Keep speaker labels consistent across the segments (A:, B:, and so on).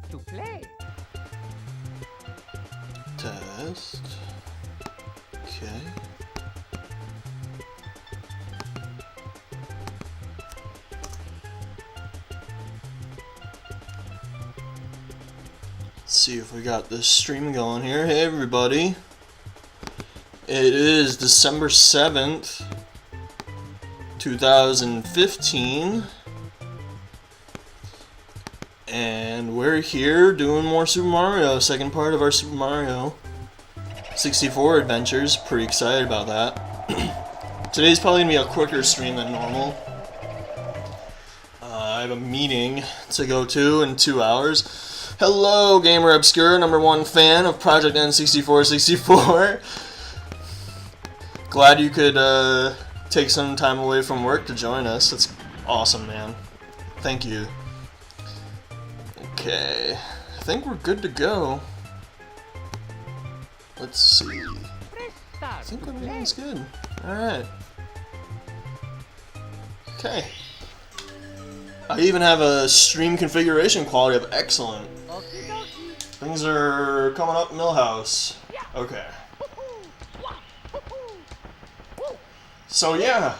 A: to play.
B: Test. Okay. Let's see if we got this stream going here. Hey everybody. It is December 7th, 2015. And we're here doing more Super Mario, second part of our Super Mario 64 adventures. Pretty excited about that. Today's probably going to be a quicker stream than normal. I have a meeting to go to in 2 hours. Hello, Gamer Obscure, #1 fan of Project N6464. Glad you could take some time away from work to join us. That's awesome, man. Thank you. Okay, I think we're good to go. Let's see. I think everything's good. Alright. Okay. I even have a stream configuration quality of excellent. Things are coming up Millhouse. Okay. So yeah,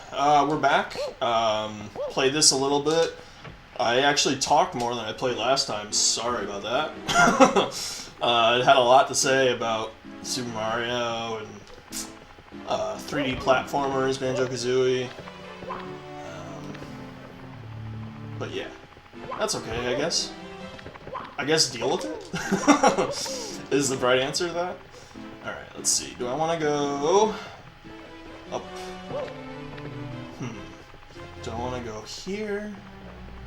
B: we're back. Played this a little bit. I actually talked more than I played last time. Sorry about that. I had a lot to say about Super Mario and 3D platformers, Banjo-Kazooie. But yeah, that's okay, I guess. I guess deal with it is the right answer to that. Alright, let's see. Do I want to go up? Do I want to go here?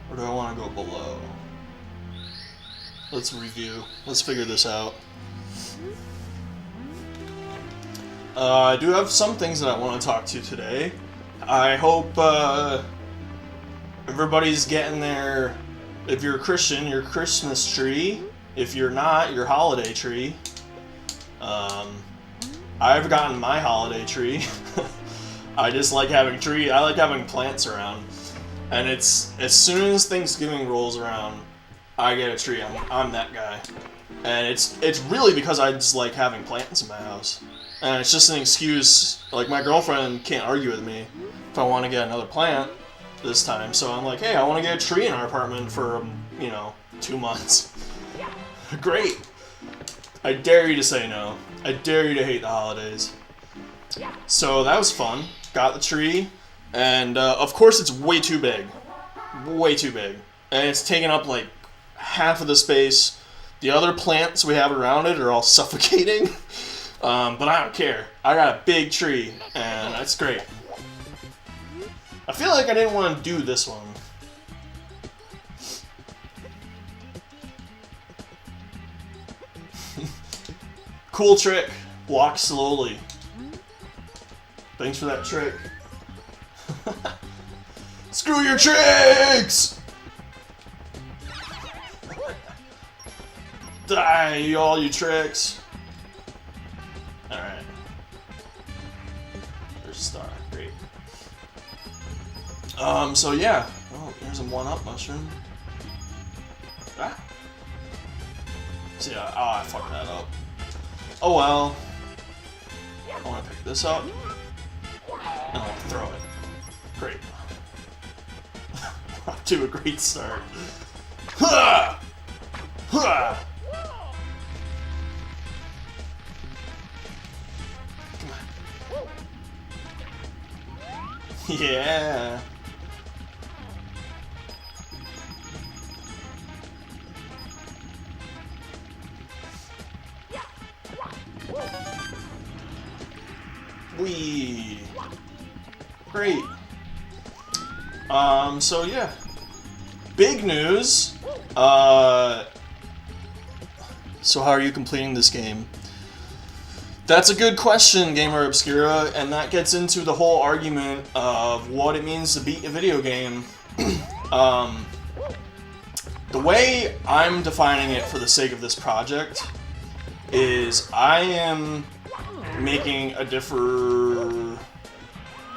B: Or do I want to go below? Let's review. Let's figure this out. I do have some things that I want to talk to today. I hope everybody's getting their, if you're a Christian, your Christmas tree. If you're not, your holiday tree. I've gotten my holiday tree. I just like having I like having plants around. And it's, as soon as Thanksgiving rolls around, I get a tree. I'm that guy. And it's really because I just like having plants in my house. And it's just an excuse, like my girlfriend can't argue with me if I want to get another plant this time. So I'm like, hey, I want to get a tree in our apartment for, 2 months. Great. I dare you to say no. I dare you to hate the holidays. So that was fun. Got the tree. And, of course, it's way too big. Way too big. And it's taking up, like, half of the space. The other plants we have around it are all suffocating. But I don't care. I got a big tree, and that's great. I feel like I didn't want to do this one. Cool trick. Walk slowly. Thanks for that trick. Screw your tricks! Die, all you tricks. Alright. There's a star. Great. So yeah. Oh, there's a 1-up mushroom. Ah. See, I fucked that up. Oh well. I want to pick this up. And I'll throw it. Great. Off to a great start. Ha! Ha! Come on. Yeah. Whee! Great. So yeah. Big news. So how are you completing this game? That's a good question, Gamer Obscura, and that gets into the whole argument of what it means to beat a video game. The way I'm defining it for the sake of this project is I am making a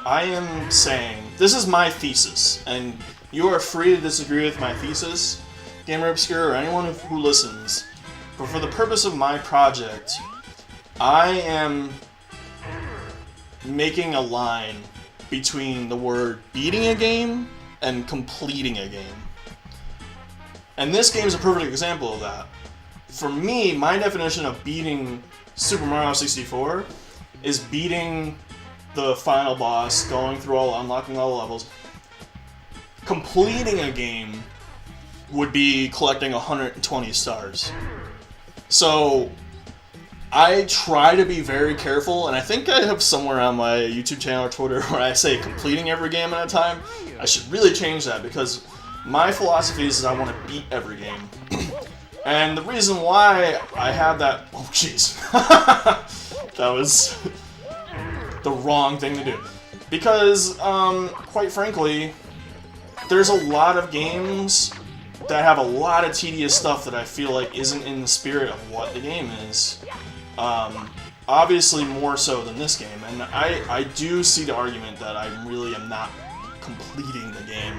B: I am saying, this is my thesis, and you are free to disagree with my thesis, Gamer Obscure, or anyone who listens, but for the purpose of my project, I am making a line between the word beating a game and completing a game. And this game is a perfect example of that. For me, my definition of beating Super Mario 64 is beating the final boss, going through unlocking all the levels. Completing a game would be collecting 120 stars. So I try to be very careful, and I think I have somewhere on my YouTube channel or Twitter where I say completing every game at a time. I should really change that, because my philosophy is I want to beat every game. And the reason why I have that... Oh, jeez. That was the wrong thing to do. Because, quite frankly, there's a lot of games that have a lot of tedious stuff that I feel like isn't in the spirit of what the game is. Obviously more so than this game, and I do see the argument that I really am not completing the game.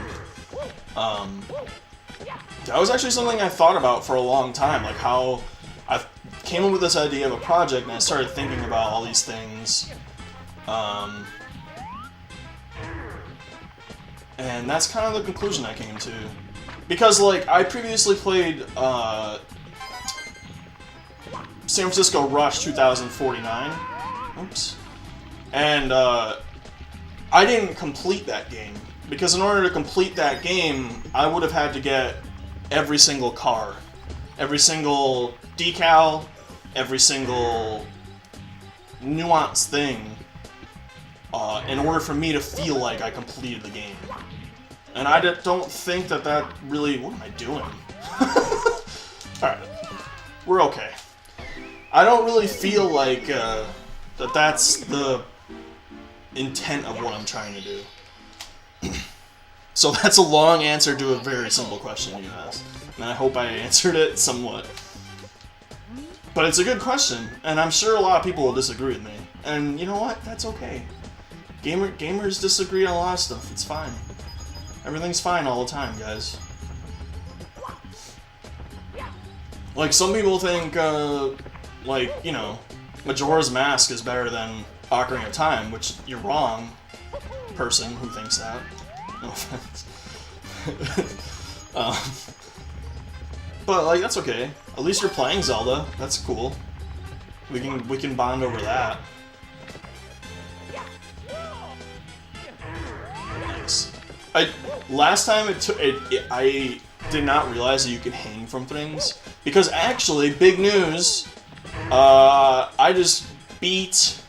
B: That was actually something I thought about for a long time, like how I came up with this idea of a project and I started thinking about all these things. And that's kind of the conclusion I came to. Because, like, I previously played San Francisco Rush 2049. Oops. And I didn't complete that game. Because in order to complete that game, I would have had to get every single car. Every single decal, every single nuanced thing, in order for me to feel like I completed the game. And I don't think that really... What am I doing? Alright. We're okay. I don't really feel like that's the intent of what I'm trying to do. So that's a long answer to a very simple question you asked. And I hope I answered it somewhat. But it's a good question, and I'm sure a lot of people will disagree with me. And you know what? That's okay. Gamers disagree on a lot of stuff. It's fine. Everything's fine all the time, guys. Like, some people think, like, you know, Majora's Mask is better than Ocarina of Time, which you're wrong, person who thinks that. No offense. But, like, that's okay. At least you're playing Zelda. That's cool. We can bond over that. Nice. Last time I did not realize that you could hang from things, because actually, big news. I just beat Super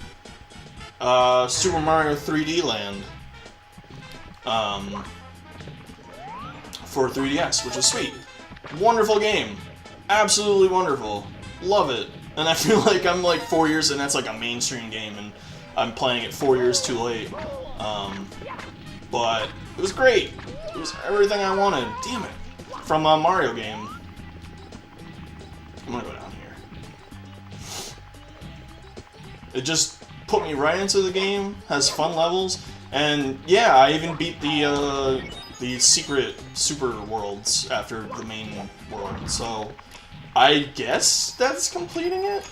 B: Mario 3D Land for 3DS, which is sweet. Wonderful game. Absolutely wonderful. Love it. And I feel like I'm like 4 years, and that's like a mainstream game, and I'm playing it 4 years too late. But it was great. It was everything I wanted. Damn it. From a Mario game. I'm gonna go down here. It just put me right into the game. Has fun levels. And yeah, I even beat the secret super worlds after the main world. So I guess that's completing it.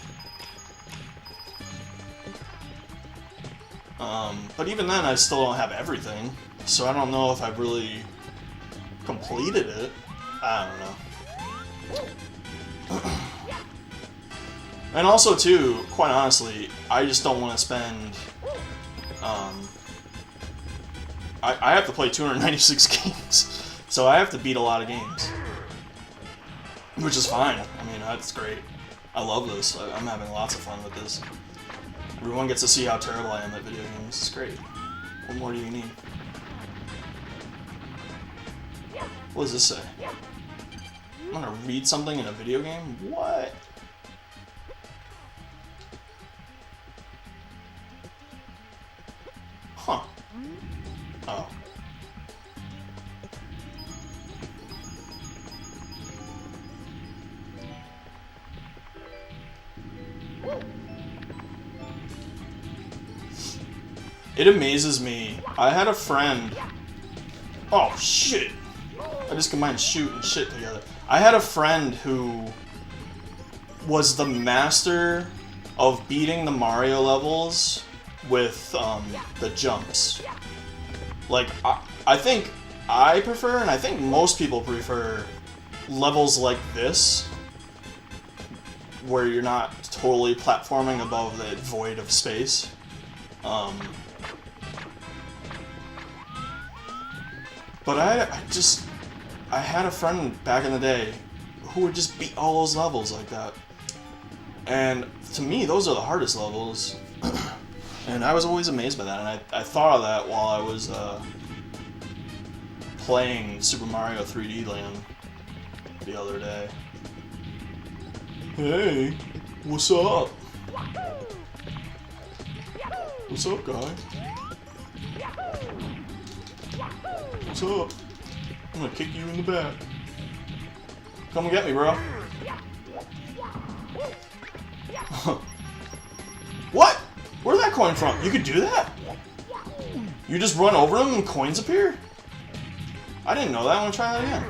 B: But even then, I still don't have everything. So I don't know if I've really completed it. I don't know. And also, too, quite honestly, I just don't want to spend... I have to play 296 games, so I have to beat a lot of games. Which is fine. I mean, that's great. I love this. I'm having lots of fun with this. Everyone gets to see how terrible I am at video games. It's great. What more do you need? What does this say? I'm gonna read something in a video game? What? Huh. Oh. It amazes me. I had a friend... Oh, shit. I I just combined shoot and shit together. I had a friend who was the master of beating the Mario levels with the jumps. Like, I think I prefer, and I think most people prefer, levels like this, where you're not totally platforming above the void of space. But I had a friend back in the day who would just beat all those levels like that. And to me, those are the hardest levels. And I was always amazed by that, and I thought of that while I was playing Super Mario 3D Land the other day. Hey, what's up? What's up, guy? What's up? I'm gonna kick you in the back. Come and get me, bro. What? Where'd that coin from? You could do that? You just run over them and coins appear? I didn't know that. I want to try that again.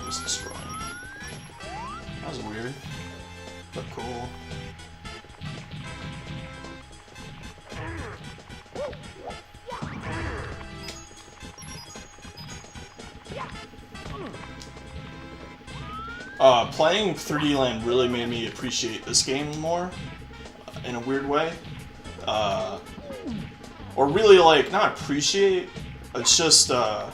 B: Just destroy him. That was weird, but cool. Playing 3D Land really made me appreciate this game more, in a weird way. Or really, like, not appreciate, it's just, oh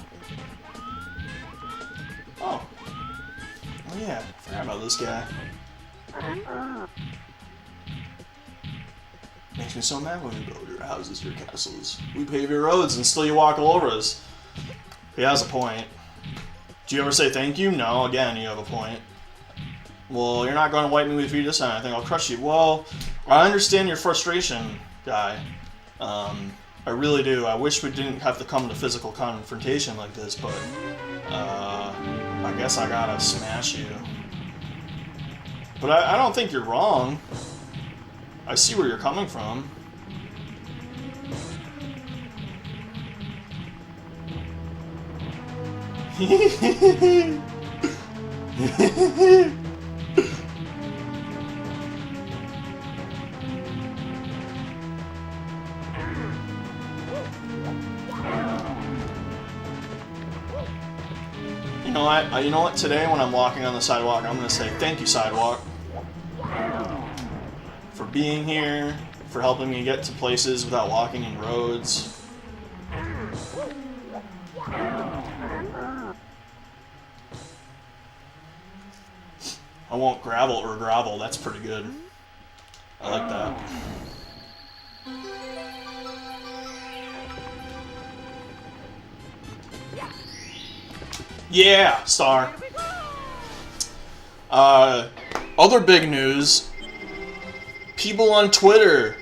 B: yeah, I forgot about this guy. Makes me so mad when we build your houses, your castles. We pave your roads and still you walk all over us. He has a point. Do you ever say thank you? No, again, you have a point. Well, you're not going to wipe me with you this time. I think I'll crush you. Well, I understand your frustration, guy. I really do. I wish we didn't have to come to physical confrontation like this, but I guess I gotta smash you. But I don't think you're wrong. I see where you're coming from. You know what? Today, when I'm walking on the sidewalk, I'm gonna say thank you, sidewalk, for being here, for helping me get to places without walking in roads. I won't gravel or gravel. That's pretty good. I like that. Yeah, star. Other big news. People on Twitter.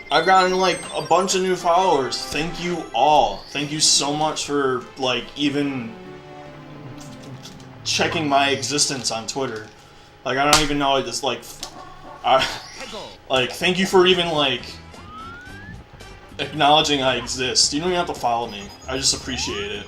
B: I've gotten like a bunch of new followers. Thank you all. Thank you so much for like even checking my existence on Twitter. Like I don't even know. I just like, like thank you for even like acknowledging I exist. You don't even have to follow me. I just appreciate it.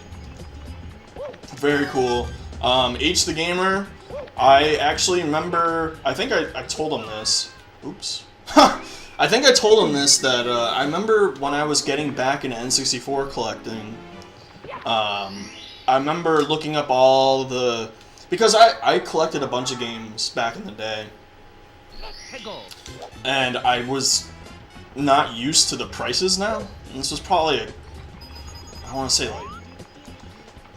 B: Very cool. H the Gamer, I actually remember, I think I told him this. Oops. I think I told him this, that I remember when I was getting back into N64 collecting, I remember looking up all the, because I collected a bunch of games back in the day, and I was not used to the prices now. And this was probably, I want to say like,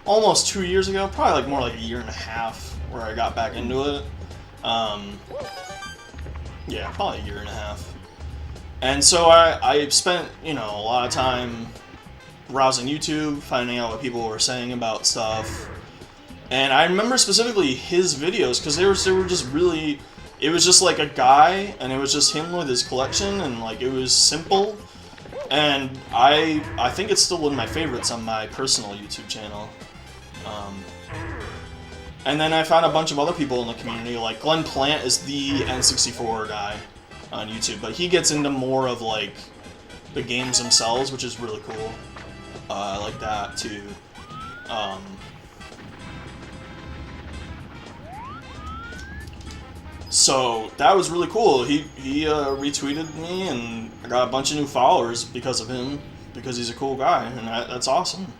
B: almost 2 years ago, probably like more like a year and a half where I got back into it. Yeah, probably a year and a half. And so I spent, you know, a lot of time browsing YouTube, finding out what people were saying about stuff. And I remember specifically his videos, because they were just really, it was just like a guy, and it was just him with his collection, and like it was simple. And I think it's still one of my favorites on my personal YouTube channel. And then I found a bunch of other people in the community, like Glenn Plant is the N64 guy on YouTube, but he gets into more of like the games themselves, which is really cool. I like that too. So that was really cool. He retweeted me, and I got a bunch of new followers because of him, because he's a cool guy, and that's awesome.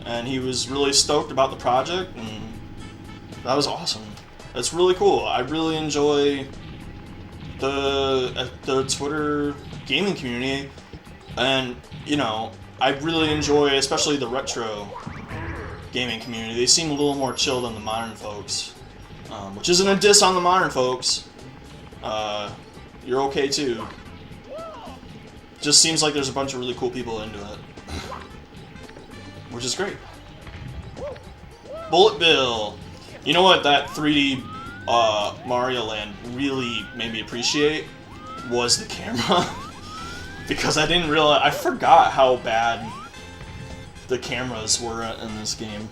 B: And he was really stoked about the project, and that was awesome. That's really cool. I really enjoy the Twitter gaming community, and you know, I really enjoy especially the retro gaming community. They seem a little more chill than the modern folks. Which isn't a diss on the modern folks. You're okay too. Just seems like there's a bunch of really cool people into it. Which is great. Bullet Bill. You know what that 3D Mario Land really made me appreciate? Was the camera. Because I didn't realize, I forgot how bad the cameras were in this game.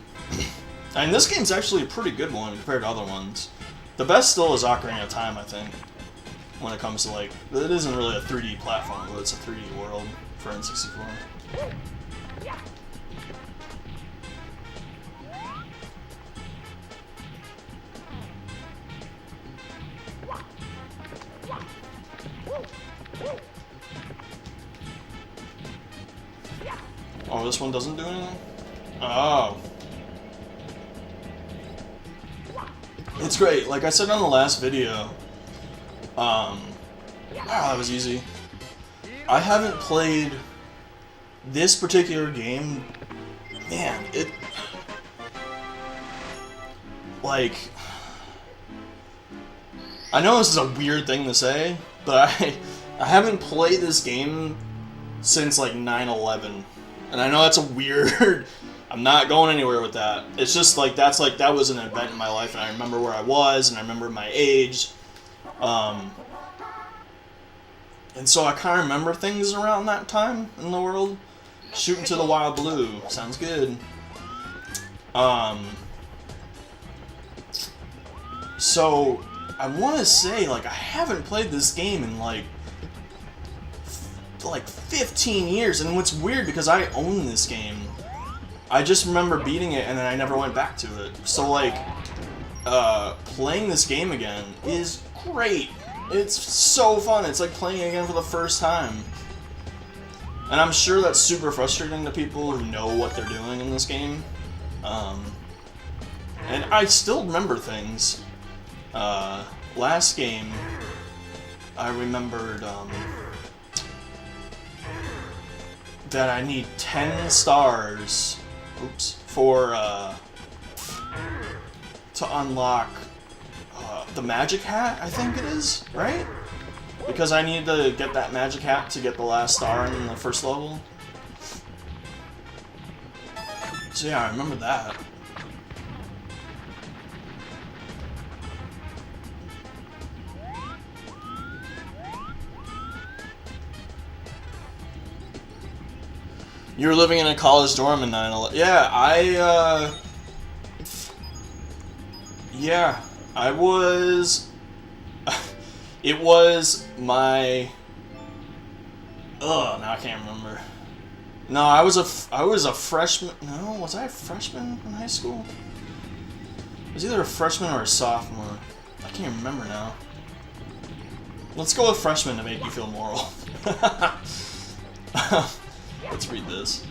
B: And this game's actually a pretty good one compared to other ones. The best still is Ocarina of Time, I think. When it comes to like, it isn't really a 3D platform, but it's a 3D world for N64. Oh, this one doesn't do anything? Oh. It's great. Like I said on the last video, that was easy. I haven't played this particular game. Man, like, I know this is a weird thing to say, but I haven't played this game since like 9/11, and I know that's a weird. I'm not going anywhere with that. It's just like that was an event in my life, and I remember where I was, and I remember my age, and so I kind of remember things around that time in the world. Shooting to the Wild Blue sounds good. So I want to say like I haven't played this game in like 15 years, and what's weird because I own this game. I just remember beating it and then I never went back to it. So like, playing this game again is great. It's so fun. It's like playing it again for the first time. And I'm sure that's super frustrating to people who know what they're doing in this game. And I still remember things. Last game, I remembered that I need 10 stars. Oops. For to unlock the magic hat, I think it is, right? Because I need to get that magic hat to get the last star in the first level. So yeah, I remember that. You were living in a college dorm in 9/11. Yeah, yeah, I was. It was my. Now I can't remember. No, I was a freshman. No, was I a freshman in high school? I was either a freshman or a sophomore. I can't remember now. Let's go with freshman to make you feel moral. Let's read this.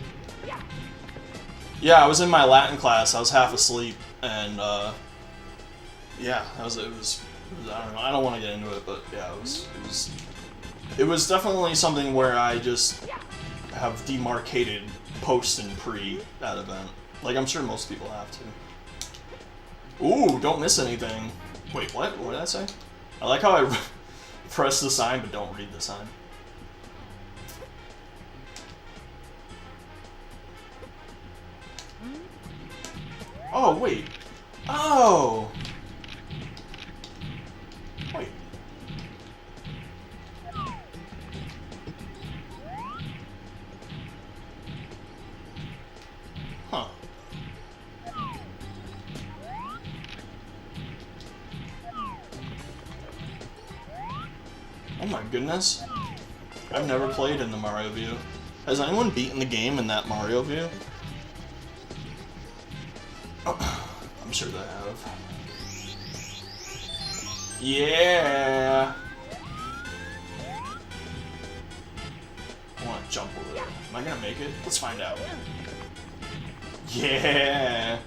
B: Yeah, I was in my Latin class. I was half asleep, and yeah, it was. I don't know. I don't want to get into it, but yeah, it was definitely something where I just have demarcated post and pre that event. Like I'm sure most people have to. Ooh, don't miss anything. Wait, what? What did I say? I like how I press the sign but don't read the sign. Oh, wait. Oh! Wait. Huh. Oh my goodness. I've never played in the Mario View. Has anyone beaten the game in that Mario view? Oh, I'm sure they have. Yeah! I want to jump over there. Am I gonna make it? Let's find out. Yeah!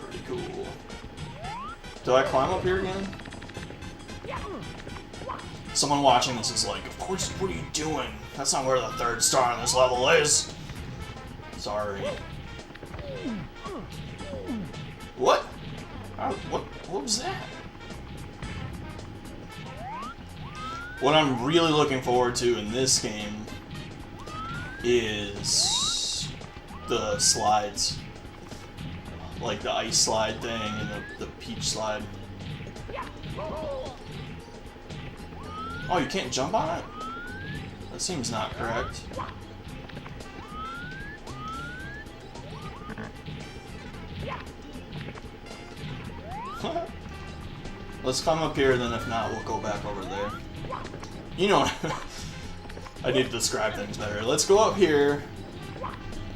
B: Pretty cool. Do I climb up here again? Someone watching this is like, of course, what are you doing? That's not where the third star on this level is. Sorry. What? What was that? What I'm really looking forward to in this game is the slides. Like the ice slide thing and the peach slide. Oh, you can't jump on it? That seems not correct. Let's climb up here, then if not, we'll go back over there. You know, I need to describe things better. Let's go up here,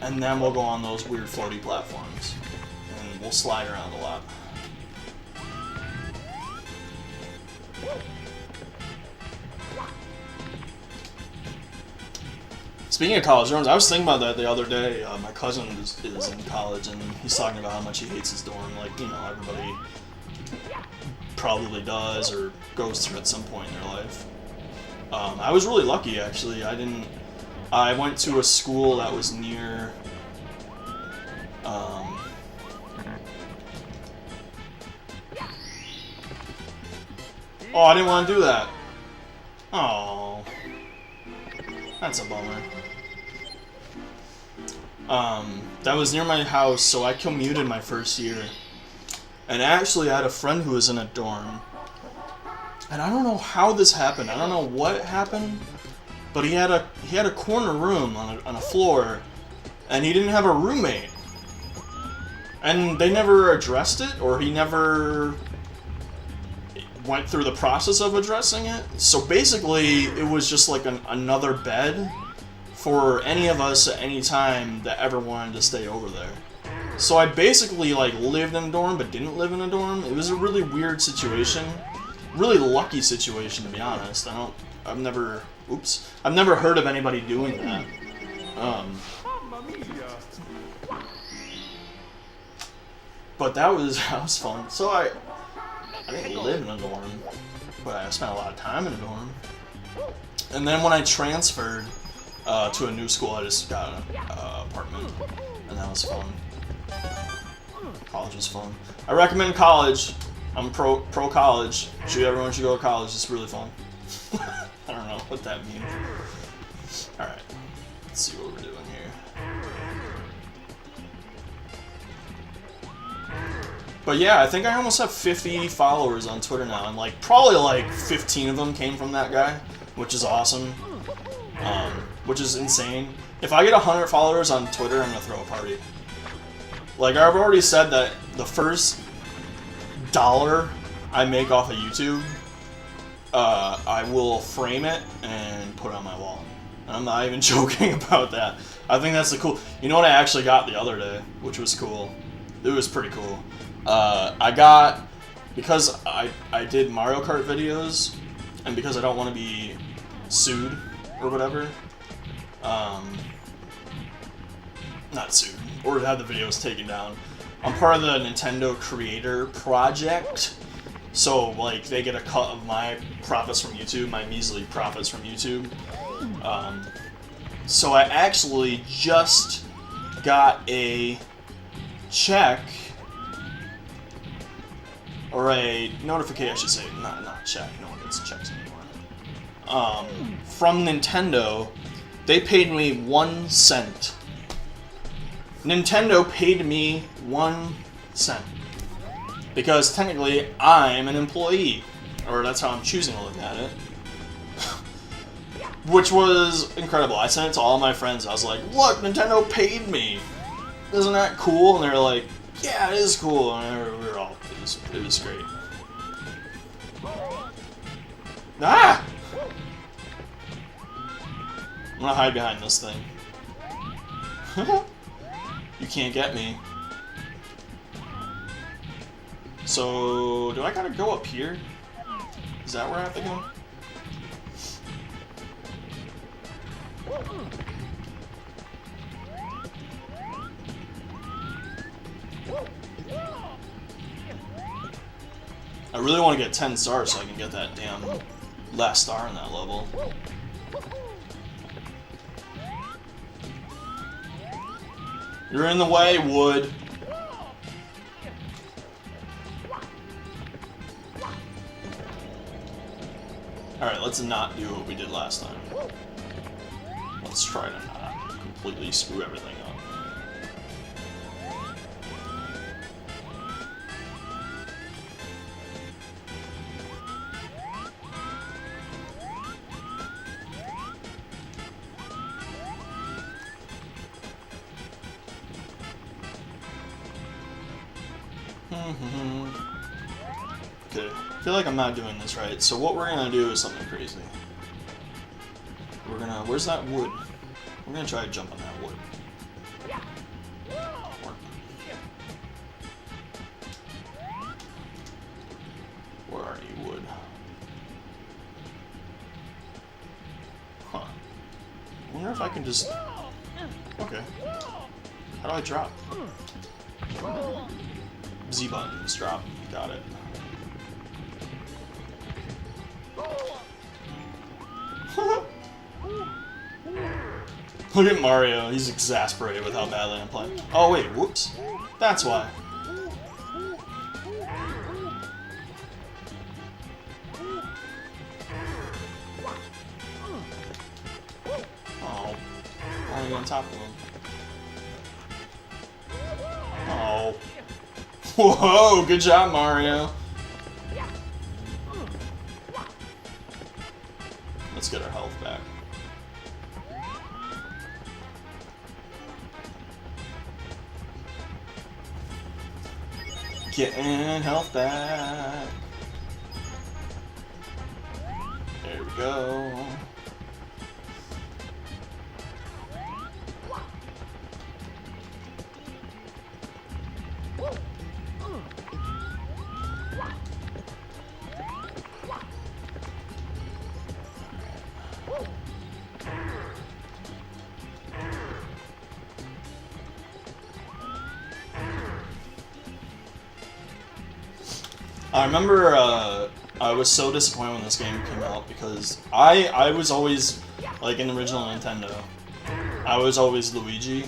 B: and then we'll go on those weird floaty platforms. And we'll slide around a lot. Speaking of college dorms, I was thinking about that the other day. My cousin is in college, and he's talking about how much he hates his dorm. Like, you know, everybody probably does or goes through at some point in their life. I was really lucky, actually. I went to a school that was near... oh, I didn't want to do that. Oh, that's a bummer. That was near my house, so I commuted my first year. And actually, I had a friend who was in a dorm. And I don't know how this happened. I don't know what happened, but he had a corner room on a floor, and he didn't have a roommate. And they never addressed it, or he never went through the process of addressing it. So basically, it was just like another bed for any of us at any time that ever wanted to stay over there. So I basically like lived in a dorm but didn't live in a dorm. It was a really weird situation. Really lucky situation, to be honest. I've never heard of anybody doing that. But that was fun. So I didn't live in a dorm, but I spent a lot of time in a dorm. And then when I transferred to a new school, I just got an apartment, and that was fun. College was fun. I recommend college. I'm pro college. Everyone should go to college. It's really fun. I don't know what that means. All right, let's see what we're doing here. But yeah, I think I almost have 50 followers on Twitter now, and like probably like 15 of them came from that guy, which is awesome. Which is insane. If I get 100 followers on Twitter, I'm gonna throw a party. Like, I've already said that the first $1 I make off of YouTube, I will frame it and put it on my wall. And I'm not even joking about that. I think that's the cool... You know what I actually got the other day, which was cool? It was pretty cool. I got... Because I did Mario Kart videos, and because I don't want to be sued or whatever, not sued, or have the videos taken down. I'm part of the Nintendo Creator Project, so like they get a cut of my profits from YouTube, my measly profits from YouTube. So I actually just got a check, or a notification, I should say, not a check, no one gets checks anymore. From Nintendo, they paid me 1 cent. Nintendo paid me 1 cent. Because technically, I'm an employee. Or that's how I'm choosing to look at it. Which was incredible. I sent it to all my friends. I was like, look, Nintendo paid me. Isn't that cool? And they were like, yeah, it is cool. And we were all, it was great. Ah! I'm gonna hide behind this thing. You can't get me. So, do I gotta go up here? Is that where I have to go? I really want to get 10 stars so I can get that damn last star in that level. You're in the way, Wood. Alright, let's not do what we did last time. Let's try to not completely screw everything up. Okay, I feel like I'm not doing this right, so what we're gonna do is something crazy. We're gonna... Where's that wood? We're gonna try to jump on that wood. Where are you, wood? Huh. I wonder if I can just... Okay. How do I drop? Z buttons drop. Got it. Look at Mario. He's exasperated with how badly I'm playing. Oh wait, whoops. That's why. Oh. I'm on top of him. Oh. Whoa, good job, Mario. Let's get our health back. Getting health back. There we go. I remember I was so disappointed when this game came out because I was always, like in the original Nintendo, I was always Luigi.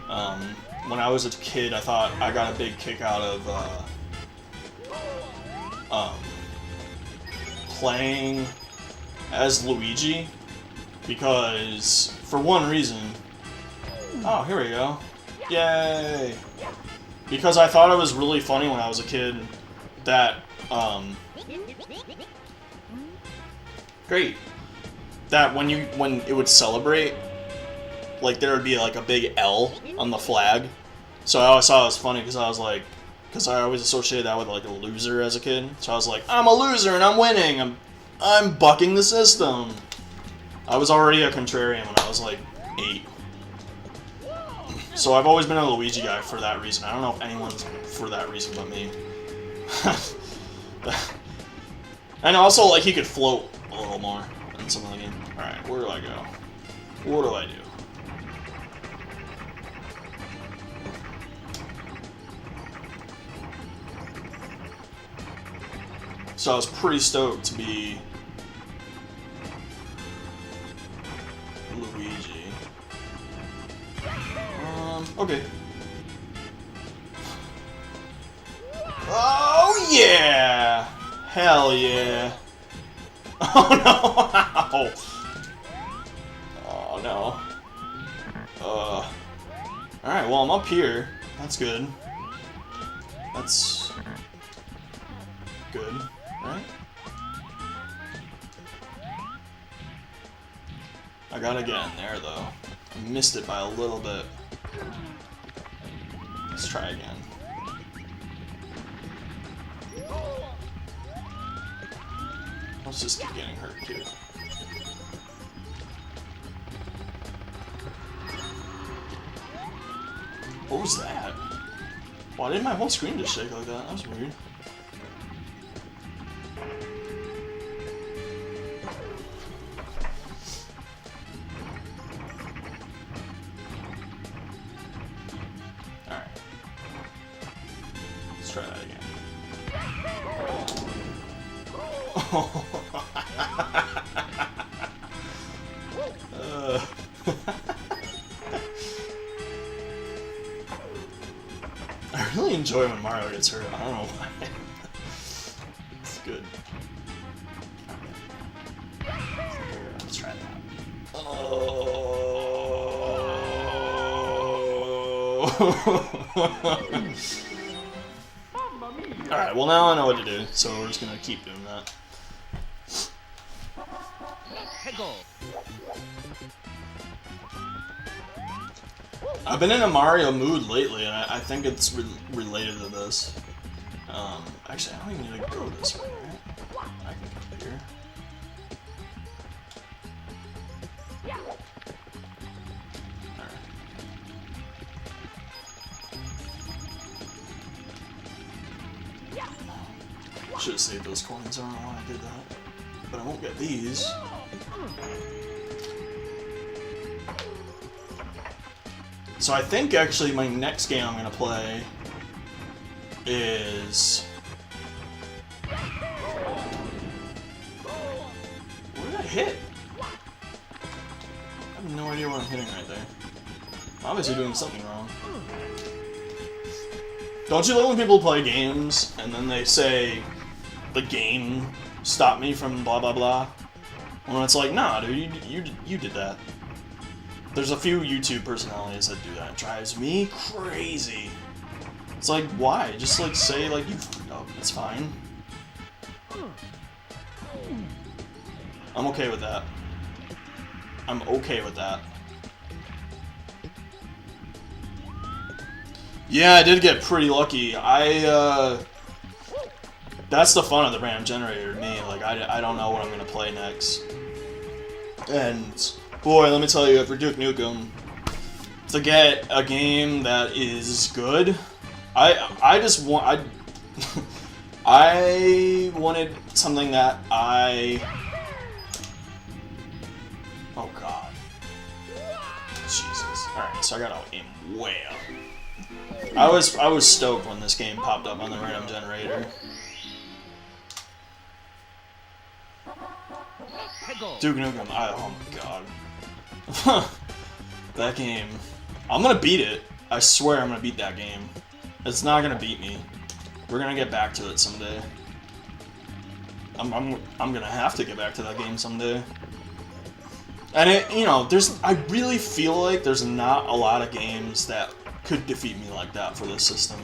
B: When I was a kid, I thought I got a big kick out of playing as Luigi because, for one reason, oh, here we go. Yay! Because I thought it was really funny when I was a kid that, great. That when it would celebrate, like there would be like a big L on the flag. So I always thought it was funny because I was like, because I always associated that with like a loser as a kid. So I was like, I'm a loser and I'm winning. I'm bucking the system. I was already a contrarian when I was like 8. So I've always been a Luigi guy for that reason. I don't know if anyone's for that reason but me. And also, like, he could float a little more in some of the game. Alright, where do I go? What do I do? So I was pretty stoked to be Luigi. Okay. Oh yeah! Hell yeah! Oh no! Ow. Oh no. Alright, well I'm up here. That's good. That's good, right? I gotta get in there though. I missed it by a little bit. Let's try again. Let's just keep getting hurt too. What was that? Why did my whole screen just shake like that? That was weird. Alright. Let's try that again. I really enjoy when Mario gets hurt. I don't know why. It's good. Let's try that. Alright, well now I know what to do, so we're just gonna keep doing that. I've been in a Mario mood lately, and I think it's related to this. Actually, I don't even need to go this way, right? I can go here. Alright. Should have saved those coins, I don't know why I did that. But I won't get these. So I think actually my next game I'm gonna play is... What did I hit? I have no idea what I'm hitting right there. I'm obviously doing something wrong. Don't you love when people play games and then they say the game stopped me from blah blah blah? When it's like, nah, dude, you did that. There's a few YouTube personalities that do that. It drives me crazy. It's like, why? Just like say like you fucked up. It's fine. I'm okay with that. I'm okay with that. Yeah, I did get pretty lucky. That's the fun of the random generator to me. Like, I don't know what I'm gonna play next. And boy, let me tell you, for Duke Nukem, to get a game that is good, I just want I wanted something that oh god, Jesus! All right, so I gotta aim way up. I was stoked when this game popped up on the random generator. Duke Nukem, oh my god. That game. I'm gonna beat it. I swear I'm gonna beat that game. It's not gonna beat me. We're gonna get back to it someday. I'm gonna have to get back to that game someday. And it, you know, I really feel like there's not a lot of games that could defeat me like that for this system.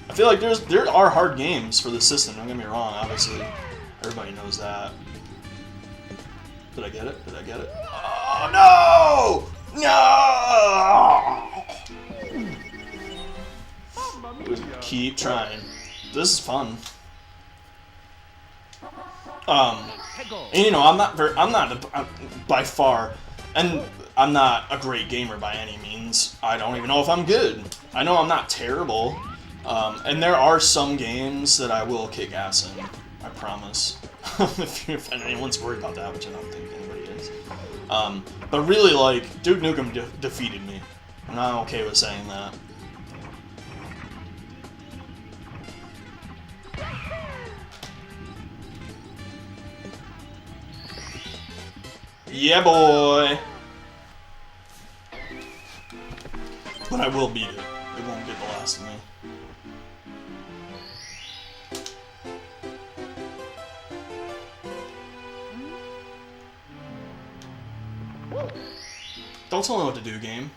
B: I feel like there are hard games for this system, don't get me wrong, obviously. Everybody knows that. Did I get it? Did I get it? Oh, no! No! Keep trying. This is fun. And, you know, I'm not by far, and I'm not a great gamer by any means. I don't even know if I'm good. I know I'm not terrible. And there are some games that I will kick ass in. I promise. if anyone's worried about that, which I don't think anybody is. But really, like, Duke Nukem defeated me. I'm not okay with saying that. Yeah, boy! But I will beat it. It won't get the last of me. Don't tell me what to do, game.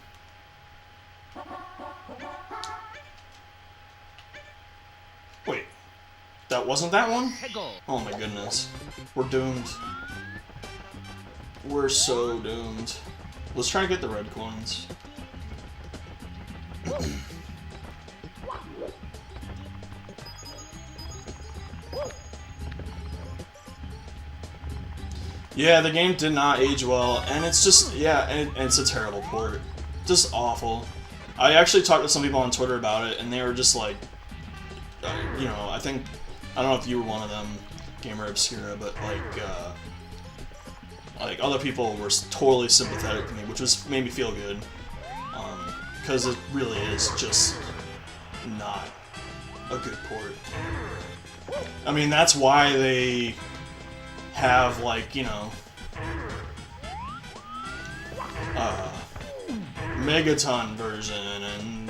B: Wait. That wasn't that one? Oh my goodness. We're doomed. We're so doomed. Let's try to get the red coins. Yeah, the game did not age well, and it's just, yeah, and it's a terrible port. Just awful. I actually talked to some people on Twitter about it, and they were just like, you know, I don't know if you were one of them, Gamer Obscura, but like other people were totally sympathetic to me, which made me feel good, because it really is just not a good port. I mean, that's why they have, like, you know, Megaton version and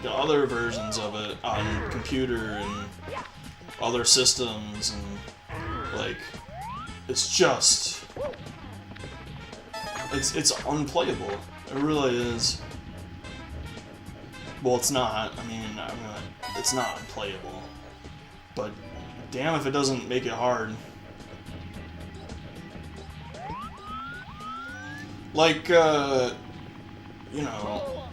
B: other versions of it on computer and other systems, and like, it's just, it's unplayable. It really is. Well, it's not. I mean, it's not unplayable. But damn if it doesn't make it hard. Like, you know,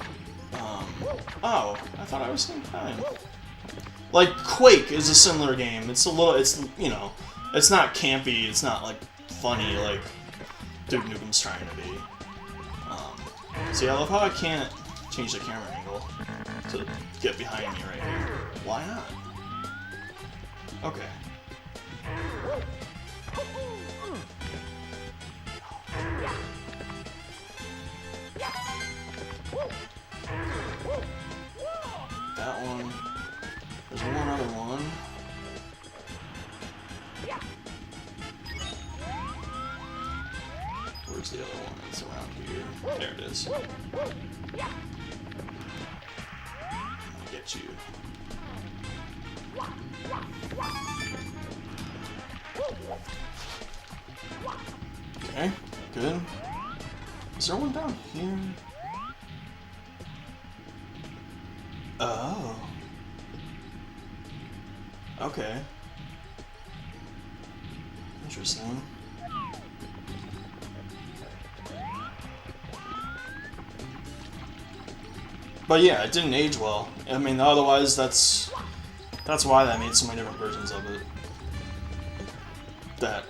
B: oh, I thought I was saying time. Like, Quake is a similar game. It's you know, it's not campy, it's not, like, funny like Duke Nukem's trying to be. See, I love how I can't change the camera angle to get behind me right here. Why not? Okay. That one. There's one other one. Where's the other one? It's around here. There it is. I'll get you. Okay, good. Is there one down here? Oh. Okay. Interesting. But yeah, it didn't age well. I mean, otherwise that's why they made so many different versions of it that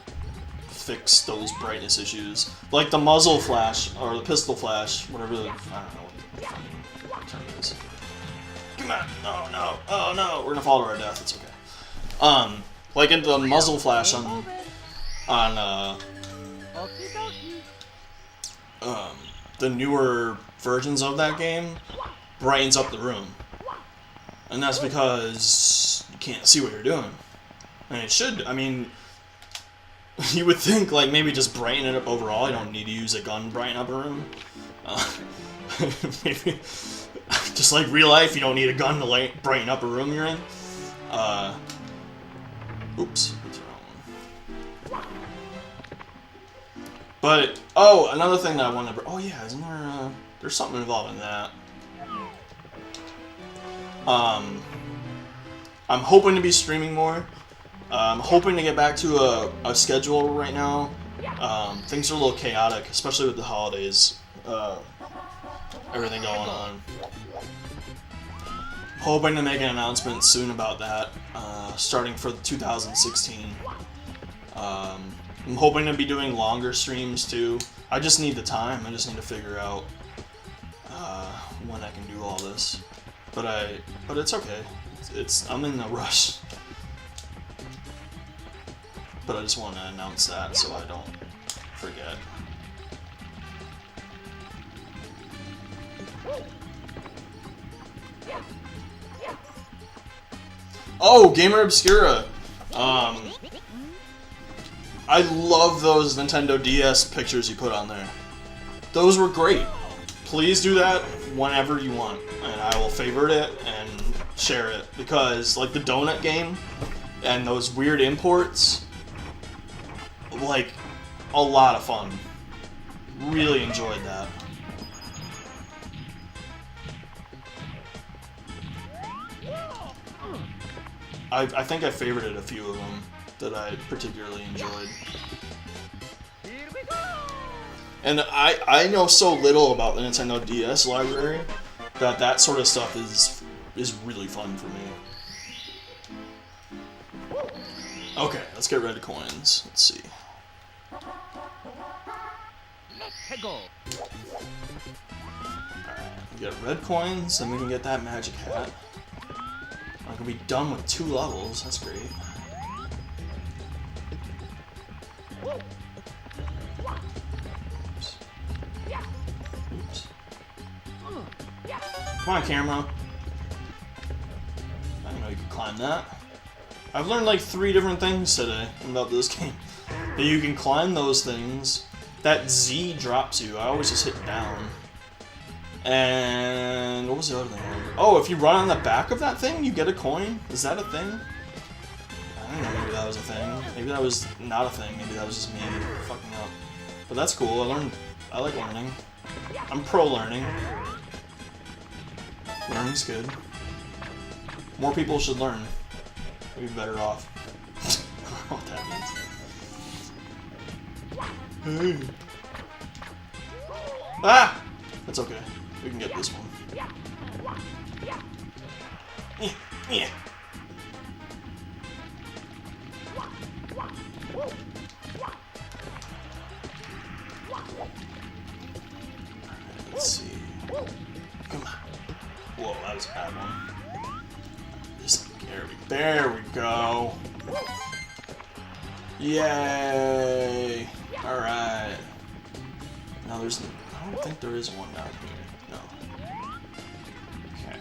B: fix those brightness issues. Like the muzzle flash, or the pistol flash, whatever I don't know what the term is. Come on! Oh no! Oh no! We're gonna fall to our death, it's okay. Like in the muzzle flash on the newer versions of that game brightens up the room. And that's because you can't see what you're doing. And it should, I mean, you would think, like, maybe just brighten it up overall. You don't need to use a gun to brighten up a room. Maybe, just like real life, you don't need a gun to brighten up a room you're in. Oops. That's the wrong one. But, oh, another thing that I wanted to... Oh, yeah, isn't there... there's something involved in that. I'm hoping to be streaming more. I'm hoping to get back to a schedule right now. Things are a little chaotic, especially with the holidays. Everything going on. Hoping to make an announcement soon about that, starting for 2016. I'm hoping to be doing longer streams too. I just need the time. I just need to figure out when I can do all this. But it's okay. I'm in a rush. But I just want to announce that so I don't forget. Oh, Gamer Obscura. I love those Nintendo DS pictures you put on there. Those were great. Please do that whenever you want, and I will favorite it and share it, because like the donut game and those weird imports, like, a lot of fun. Really enjoyed that. I think I favorited a few of them that I particularly enjoyed. And I know so little about the Nintendo DS library that sort of stuff is really fun for me. Okay, let's get rid of coins. Let's see. Alright, we get red coins, and we can get that magic hat. I can be done with 2 levels, that's great. Oops. Oops. Come on, camera. I didn't know you could climb that. I've learned like 3 different things today about this game. That you can climb those things. That Z drops you. I always just hit down. And what was the other thing? Oh, if you run on the back of that thing, you get a coin? Is that a thing? I don't know, maybe that was a thing. Maybe that was not a thing. Maybe that was just me fucking up. But that's cool. I like learning. I'm pro learning. Learning's good. More people should learn. We'd be better off. I don't know what that means. Hey. Ah! That's okay. We can get this one. Yeah. Let's see. Come on. Whoa, that was a bad one. There we go. Yay! Alright. Now there's... I don't think there is one down here. No. Okay.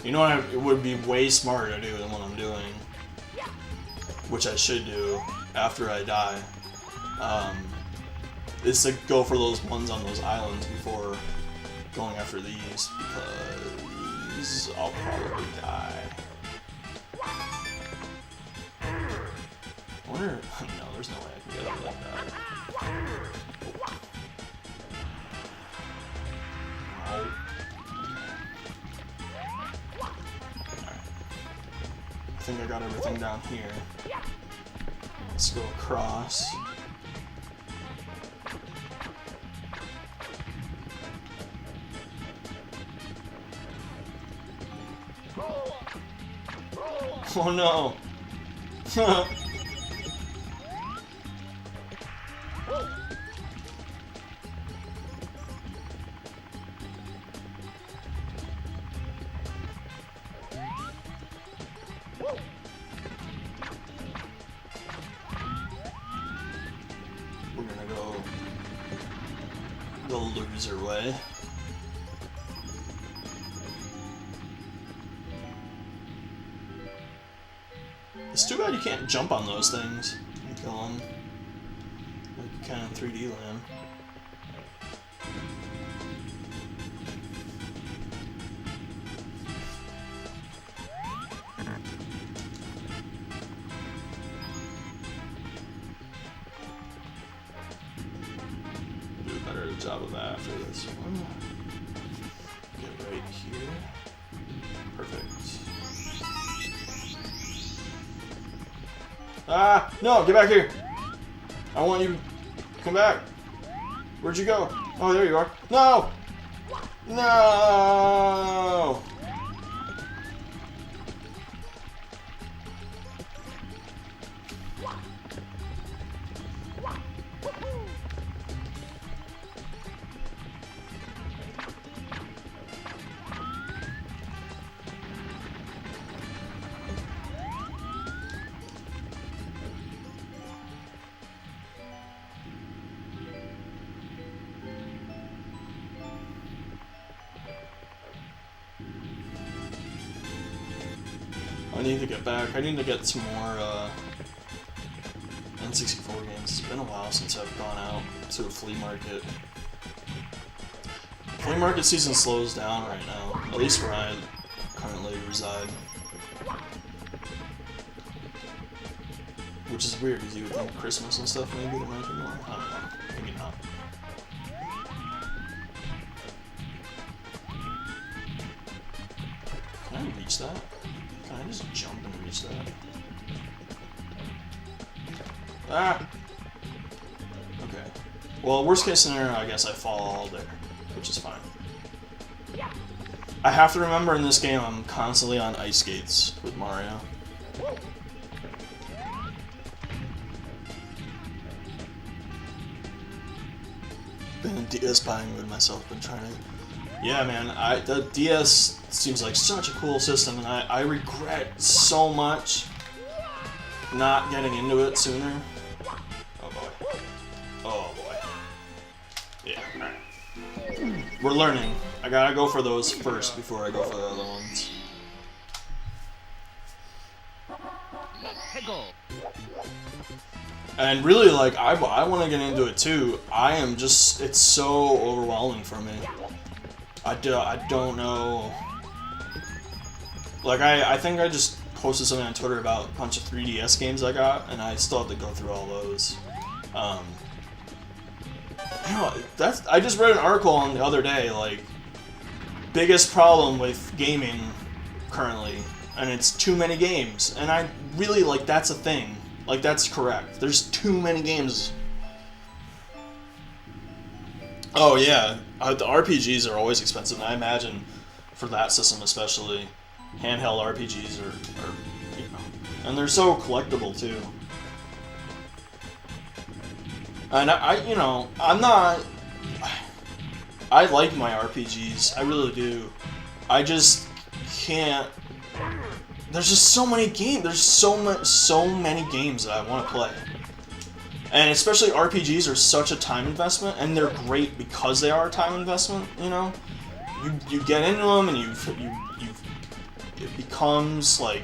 B: You know what it would be way smarter to do than what I'm doing, which I should do after I die, is to go for those ones on those islands before going after these, because I'll probably die. I wonder... No, there's no way I can get up like that. Oh. Alright. I think I got everything down here. Let's go across. Oh no! We're gonna go the loser way. It's too bad you can't jump on those things and kill them like you can in 3D land. Do a better job of that after this one. Get right here. Perfect. Ah! No! Get back here! I want you... Come back! Where'd you go? Oh, there you are. No! No! I need to get back. I need to get some more N64 games. It's been a while since I've gone out to a flea market. Flea market season slows down right now, at least where I currently reside. Which is weird, because you would think Christmas and stuff maybe there might be more. I don't know. Maybe not. Can I reach that? Can I just jump and reach that? Ah! Okay. Well, worst case scenario, I guess I fall all there, which is fine. I have to remember in this game I'm constantly on ice skates with Mario. been in DS buying mood myself. Been trying to. Yeah, man. The DS seems like such a cool system, and I regret so much not getting into it sooner. Oh boy. Oh boy. Yeah. All right. We're learning. I gotta go for those first before I go for the other ones. And really, like, I want to get into it too. It's so overwhelming for me. I don't know. Like, I think I just posted something on Twitter about a bunch of 3DS games I got, and I still have to go through all those. I just read an article on the other day, like, biggest problem with gaming currently, and it's too many games. And I really, like, that's a thing. Like, that's correct. There's too many games. Oh, yeah. The RPGs are always expensive, and I imagine for that system especially, handheld RPGs are and they're so collectible, too. And I like my RPGs. I really do. I just can't. There's just so many games. There's so many games that I want to play, and especially RPGs are such a time investment, and they're great because they are a time investment. You know, you get into them, and it becomes like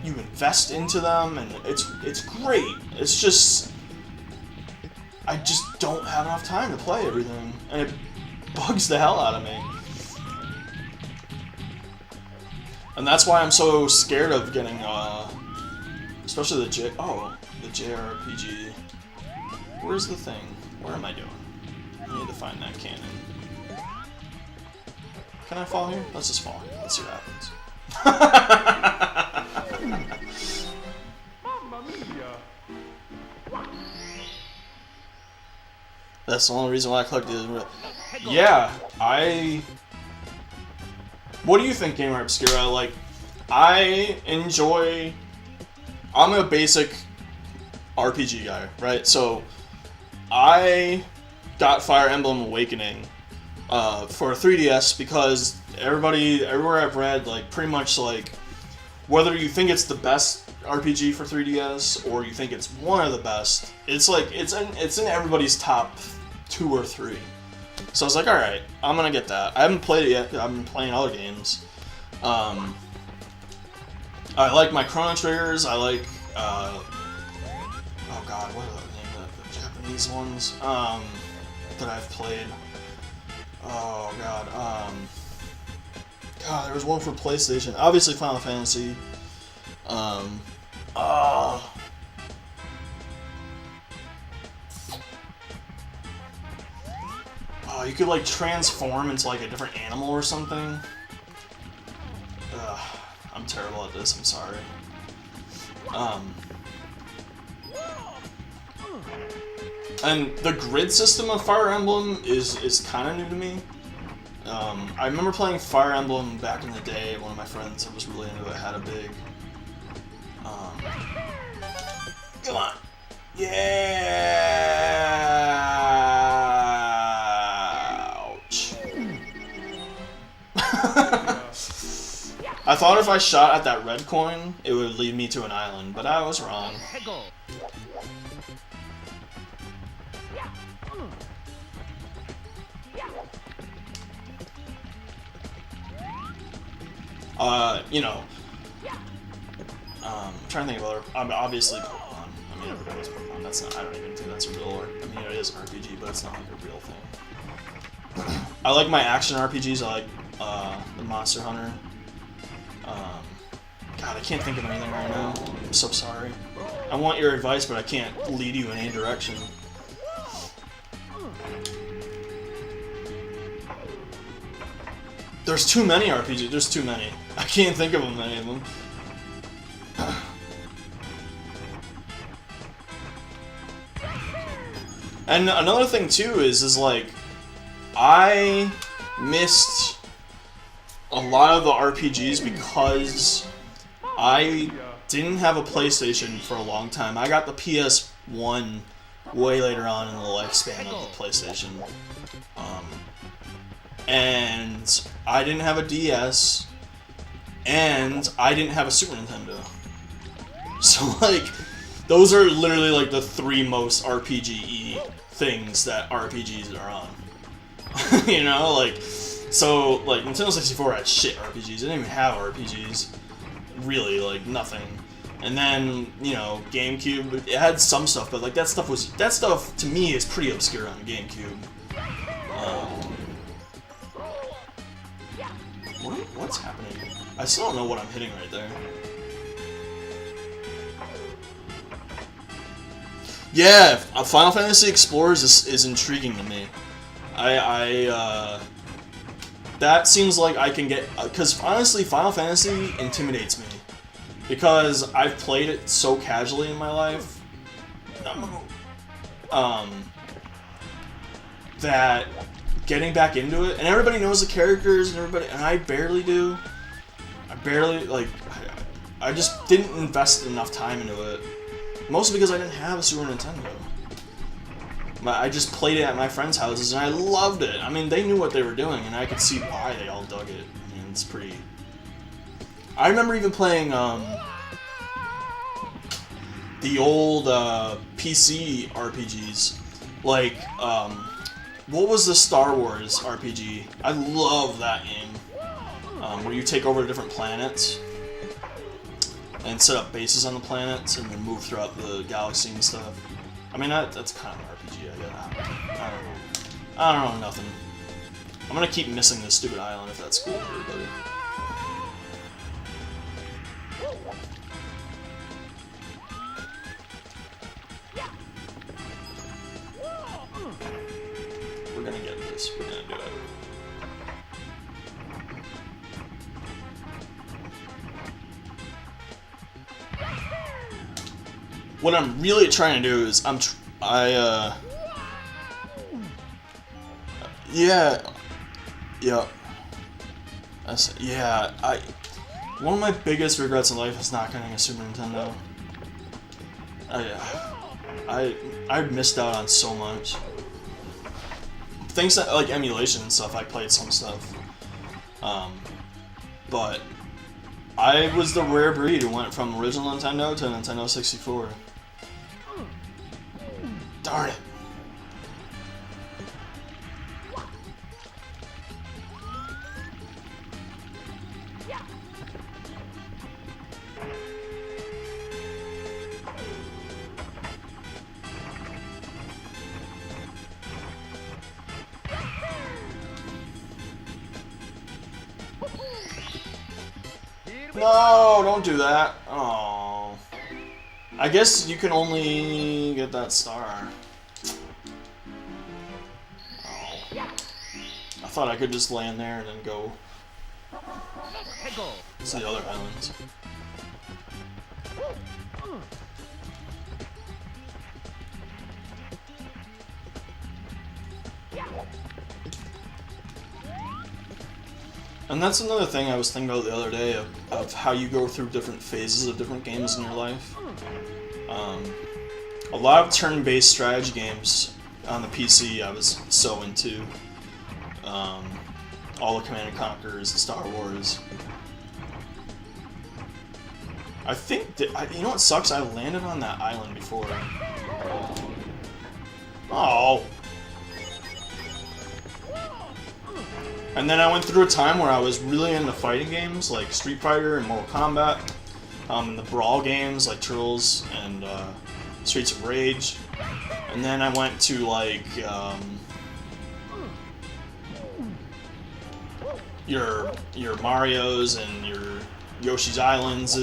B: you invest into them, and it's great. It's just I just don't have enough time to play everything, and it bugs the hell out of me. And that's why I'm so scared of getting, especially the JRPG. Where's the thing? Where am I doing? I need to find that cannon. Can I fall here? Let's just fall here. Let's see what happens.
A: Mamma mia.
B: That's the only reason why I collected it. Yeah, What do you think, Gamer Obscura? Like, I'm a basic RPG guy, right? So, I got Fire Emblem Awakening for 3DS because everywhere I've read, like, pretty much, like, whether you think it's the best RPG for 3DS or you think it's one of the best, it's like, it's in everybody's top 2 or 3. So I was like, alright, I'm gonna get that. I haven't played it yet, I've been playing other games. I like my Chrono Triggers, I like, oh god, what are the name of the Japanese ones, that I've played? Oh god, there was one for PlayStation, obviously Final Fantasy, you could, like, transform into, like, a different animal or something. I'm terrible at this, I'm sorry. And the grid system of Fire Emblem is kind of new to me. I remember playing Fire Emblem back in the day. One of my friends that was really into it had a big... come on! Yeah! I thought if I shot at that red coin, it would lead me to an island, but I was wrong. I'm trying to think of other, obviously Pokemon. I mean, everybody knows Pokemon. That's not, I don't even think that's a real, I mean, it is an RPG, but it's not like a real thing. I like my action RPGs. I like, the Monster Hunter. God, I can't think of anything right now. I'm so sorry. I want your advice, but I can't lead you in any direction. There's too many RPGs. There's too many. I can't think of them, any of them. And another thing too is like, I missed a lot of the RPGs because I didn't have a PlayStation for a long time. I got the PS1 way later on in the lifespan of the PlayStation. And I didn't have a DS, and I didn't have a Super Nintendo. So, like, those are literally, like, the 3 most RPG-y things that RPGs are on. You know, like, so, like, Nintendo 64 had shit RPGs. It didn't even have RPGs. Really, like, nothing. And then, you know, GameCube, it had some stuff, but, like, that stuff, to me, is pretty obscure on GameCube. What's happening? I still don't know what I'm hitting right there. Yeah, Final Fantasy Explorers is intriguing to me. That seems like I can get... Because, honestly, Final Fantasy intimidates me. Because I've played it so casually in my life. That getting back into it... And everybody knows the characters, and I barely do. I just didn't invest enough time into it. Mostly because I didn't have a Super Nintendo. I just played it at my friends' houses, and I loved it. I mean, they knew what they were doing, and I could see why they all dug it. I mean, it's pretty... I remember even playing, the old, PC RPGs. Like, what was the Star Wars RPG? I love that game. Where you take over different planets and set up bases on the planets and then move throughout the galaxy and stuff. I mean, that's kind of an RPG, I guess. I don't know nothing. I'm gonna keep missing this stupid island if that's cool for everybody. We're gonna get this. We're gonna do it. What I'm really trying to do is one of my biggest regrets in life is not getting a Super Nintendo. I missed out on so much. Things that, like emulation and stuff, I played some stuff. But I was the rare breed who went from original Nintendo to Nintendo 64. Darn it. No, don't do that. Oh. I guess you can only get that star. Oh. I thought I could just land there and then go to the other islands. And that's another thing I was thinking about the other day, of how you go through different phases of different games in your life. A lot of turn-based strategy games on the PC I was so into. All the Command & Conquers, the Star Wars. I think, you know what sucks? I landed on that island before. Oh! And then I went through a time where I was really into fighting games like Street Fighter and Mortal Kombat, and the brawl games like Turtles and Streets of Rage. And then I went to like your Marios and your Yoshi's Islands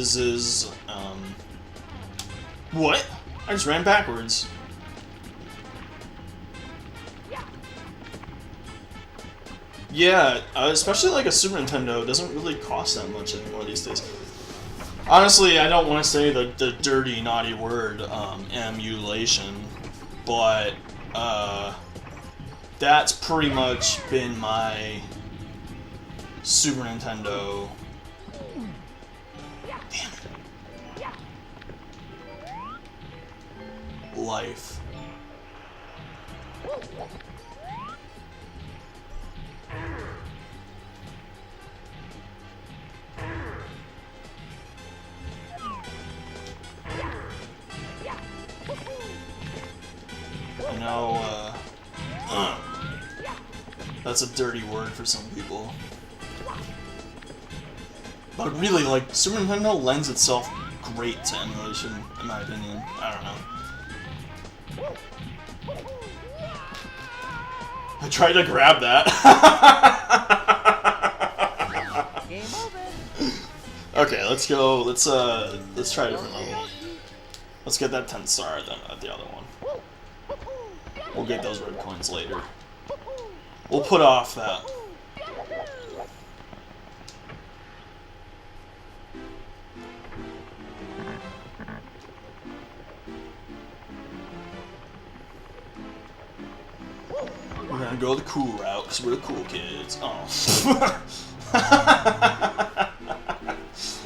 B: what? I just ran backwards. Yeah, especially like a Super Nintendo doesn't really cost that much anymore these days. Honestly, I don't want to say the dirty, naughty word, emulation, but that's pretty much been my Super Nintendo. Damn it. Life. You know, that's a dirty word for some people. But really, like, Super Nintendo lends itself great to emulation, in my opinion. I don't know. I tried to grab that.
C: Game over.
B: Okay, let's go. Let's try a different level. Let's get that 10 star then at the other one. We'll get those red coins later. We'll put off that. We're gonna go the cool route because we're the cool kids. Oh.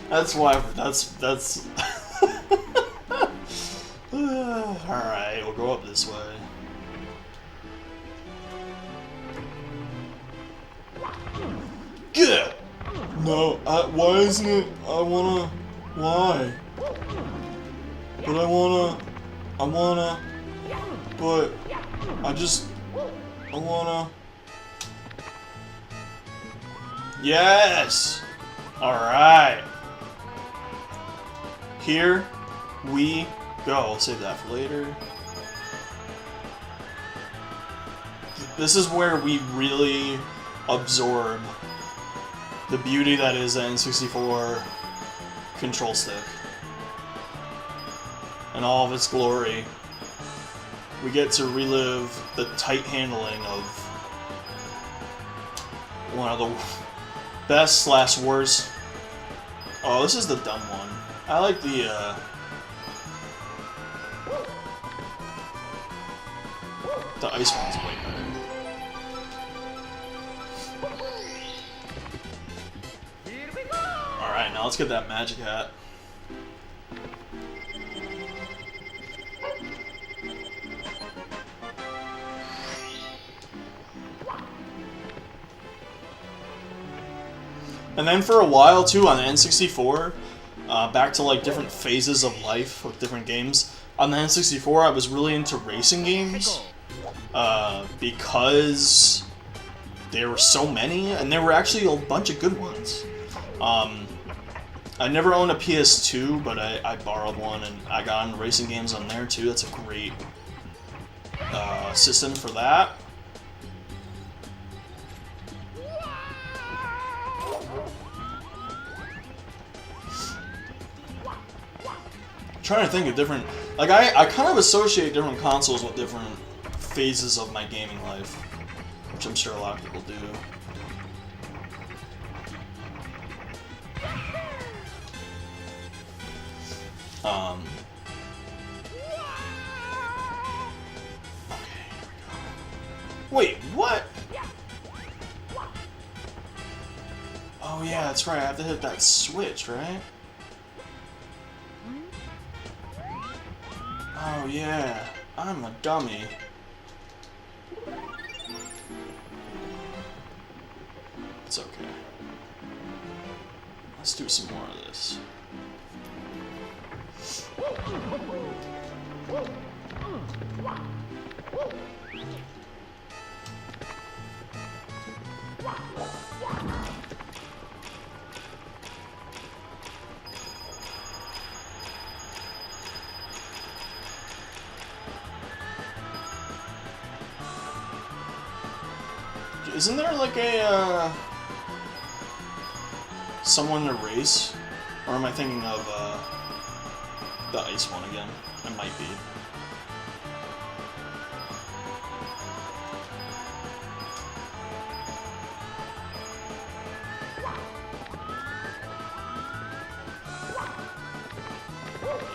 B: That's why. That's. Alright, we'll go up this way. Good! No, why isn't it? I wanna. Why? But I wanna. But I wanna. Yes! Alright. Here we go. I'll save that for later. This is where we really absorb the beauty that is the N64 control stick. And all of its glory. We get to relive the tight handling of one of the best / worst. Oh, this is the dumb one. I like the ice one's way better. Alright, now let's get that magic hat. And then for a while too on the N64, back to like different phases of life with different games. On the N64, I was really into racing games because there were so many, and there were actually a bunch of good ones. I never owned a PS2, but I borrowed one, and I got into racing games on there too. That's a great system for that. Trying to think of different, like I kind of associate different consoles with different phases of my gaming life, which I'm sure a lot of people do. Okay. Wait, what? Oh yeah, that's right. I have to hit that switch, right? Oh yeah, I'm a dummy. It's okay. Let's do some more of this. Isn't there like a someone to race? Or am I thinking of the ice one again? It might be.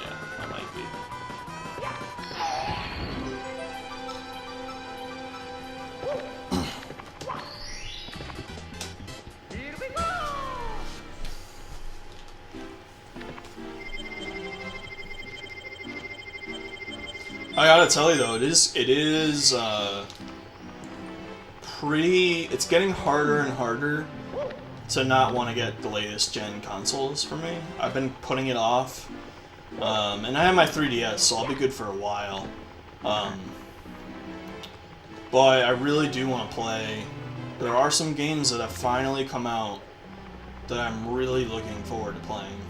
B: Yeah, that might be. I gotta tell you though, it is it's getting harder and harder to not want to get the latest gen consoles for me. I've been putting it off, and I have my 3DS, so I'll be good for a while. but I really do want to play. There are some games that have finally come out that I'm really looking forward to playing.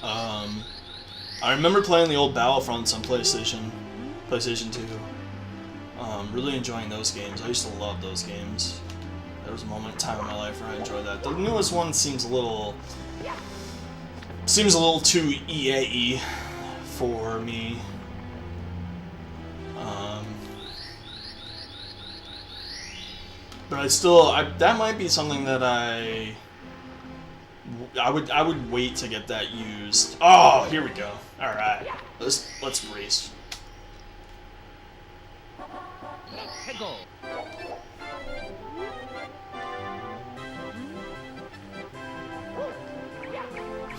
B: I remember playing the old Battlefronts on PlayStation 2. Really enjoying those games. I used to love those games. There was a moment in time in my life where I enjoyed that. The newest one seems a little too EA-y for me. But that might be something that I would wait to get that used. Oh, here we go. All right, let's race.
C: Pickle.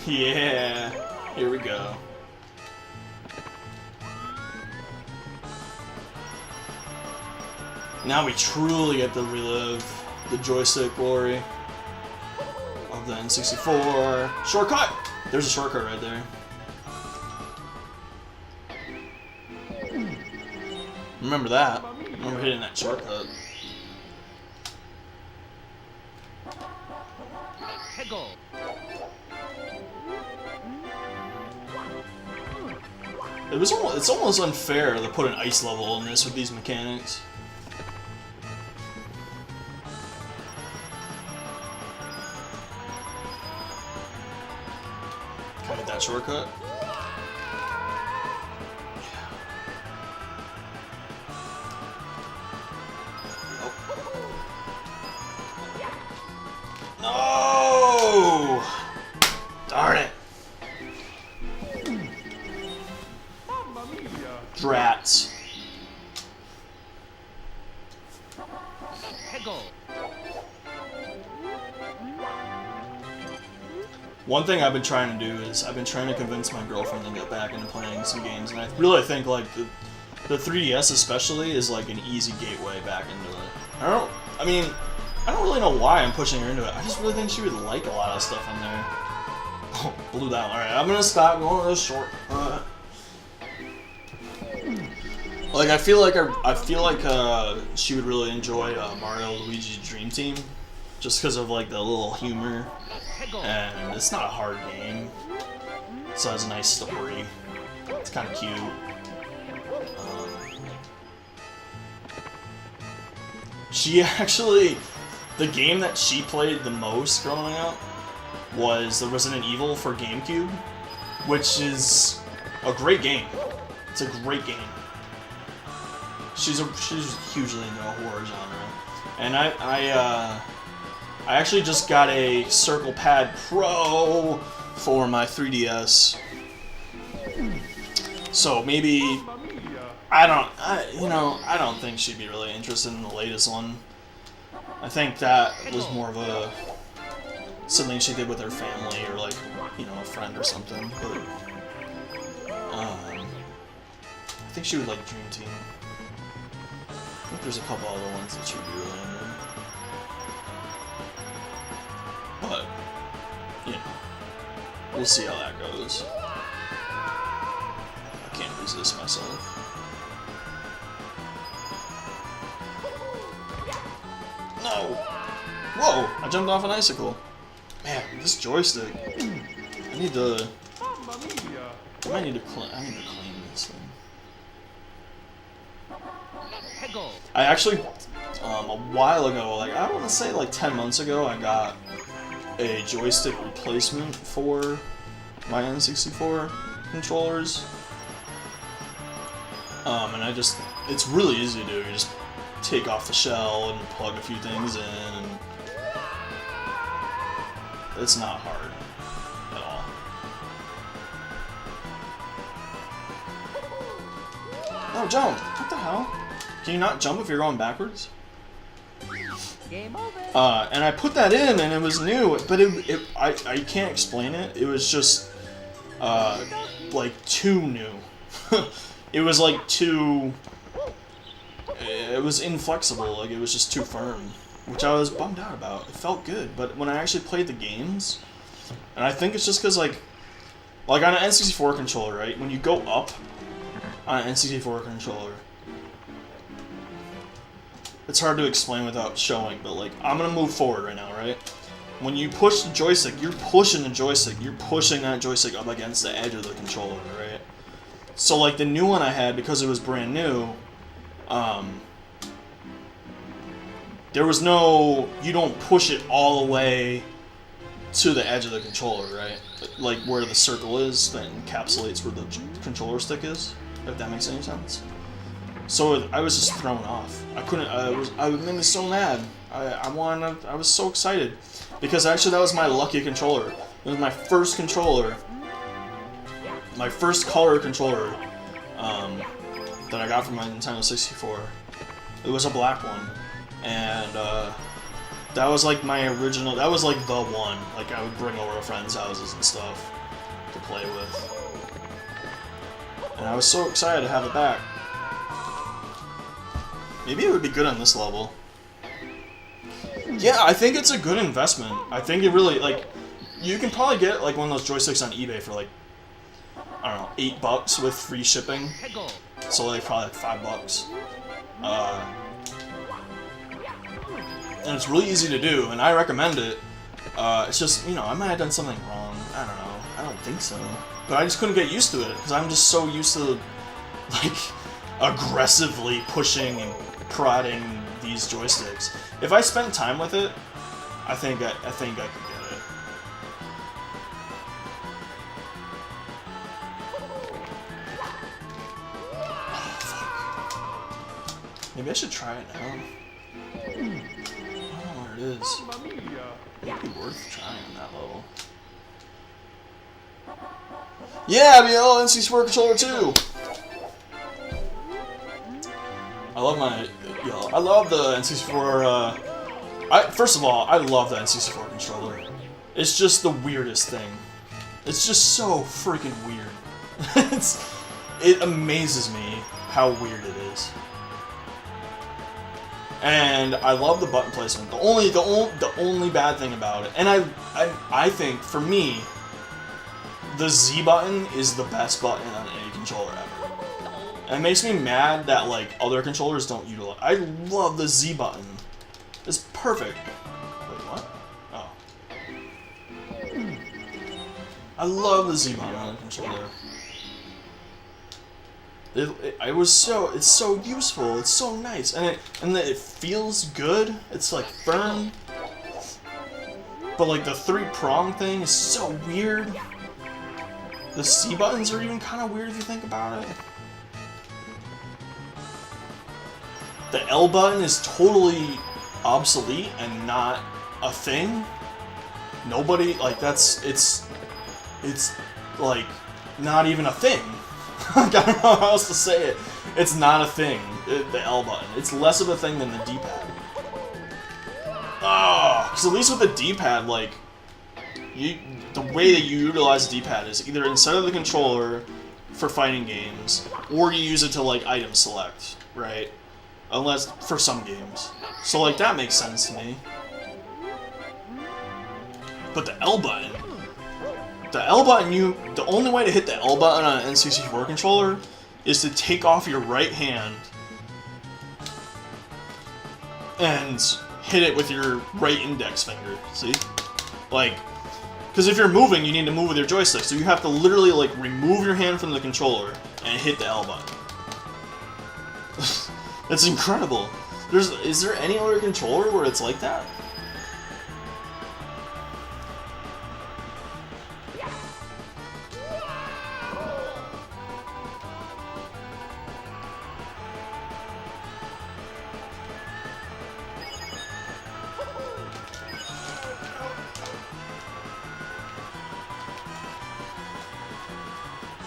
B: Yeah, here we go. Now we truly get to relive the joystick glory of the N64. Shortcut! There's a shortcut right there. Remember that. Remember hitting that shortcut.
C: Pickle.
B: It's almost unfair to put an ice level in this with these mechanics. Can I hit that shortcut? No! Darn it!
A: Mamma mia!
B: Drats.
C: Pickle.
B: One thing I've been trying to do is I've been trying to convince my girlfriend to get back into playing some games, and I really think like the 3DS especially is like an easy gateway back into it. I don't really know why I'm pushing her into it. I just really think she would like a lot of stuff in there. Oh, blew that one. Alright, I'm gonna stop going to this short. Like I feel like she would really enjoy Mario Luigi Dream Team, just because of like the little humor, and it's not a hard game. So it has a nice story. It's kind of cute. She actually, the game that she played the most growing up was the Resident Evil for GameCube, which is a great game. It's a great game. She's hugely into the horror genre, and I actually just got a Circle Pad Pro for my 3DS. So maybe I don't think she'd be really interested in the latest one. I think that was more of something she did with her family or like, a friend or something. But I think she would like Dream Team. I think there's a couple other ones that she'd be really into. But, we'll see how that goes. I can't resist myself. No! Whoa! I jumped off an icicle. Man, this joystick. I need to clean this thing. I actually, a while ago, like I want to say like 10 months ago, I got a joystick replacement for my N64 controllers. And it's really easy to do. You just take off the shell and plug a few things in, and it's not hard at all. No, jump! What the hell? Can you not jump if you're going backwards?
C: Game over.
B: And I put that in, and it was new, but I can't explain it. It was just, like, too new. It was, like, too... It was inflexible, like, it was just too firm, which I was bummed out about. It felt good, but when I actually played the games, and I think it's just because, like on an N64 controller, right, when you go up on an N64 controller, it's hard to explain without showing, but like, I'm gonna move forward right now, right? When you push the joystick, you're pushing the joystick. You're pushing that joystick up against the edge of the controller, right? So like the new one I had, because it was brand new, there was no, you don't push it all the way to the edge of the controller, right? Like where the circle is that encapsulates where the controller stick is, if that makes any sense. So I was just thrown off. I couldn't, I made me so mad. I was so excited. Because actually that was my lucky controller. It was my first controller, my first color controller, that I got from my Nintendo 64. It was a black one. And that was like my original, that was like the one. Like I would bring over to friends' houses and stuff to play with. And I was so excited to have it back. Maybe it would be good on this level. Yeah, I think it's a good investment. I think it really, like, you can probably get like one of those joysticks on eBay for like, I don't know, $8 with free shipping. So like probably like $5. And it's really easy to do, and I recommend it. It's just, you know, I might have done something wrong. I don't know. I don't think so. But I just couldn't get used to it, because I'm just so used to, like, aggressively pushing and prodding these joysticks. If I spent time with it, I think I could get it. Oh, fuck. Maybe I should try it now. I don't know where it is.
A: Mamma mia!
B: It'd be worth trying on that level. Yeah, I mean, oh, NC4 controller too. I love my, you know, I love the N64. First of all, I love the N64 controller. It's just the weirdest thing. It's just so freaking weird. It amazes me how weird it is. And I love the button placement. The only bad thing about it, and I think for me, the Z button is the best button on any controller ever. And it makes me mad that like other controllers don't utilize. I love the Z button. It's perfect. Wait, what? Oh. I love the Z button on the controller. It's so useful. It's so nice, and it feels good. It's like firm. But like the 3-prong thing is so weird. The C buttons are even kind of weird if you think about it. The L button is totally obsolete and not a thing. Nobody, like, it's like not even a thing. I don't know how else to say it. It's not a thing, the L button. It's less of a thing than the D-pad. Oh, because at least with the D-pad, like, the way that you utilize the D-pad is either inside of the controller for fighting games, or you use it to, like, item select, right? Unless, for some games. So, like, that makes sense to me. But the L button, the only way to hit the L button on an N64 controller is to take off your right hand and hit it with your right index finger, see? Like, because if you're moving, you need to move with your joystick, so you have to literally, like, remove your hand from the controller and hit the L button. It's incredible. Is there any other controller where it's like that?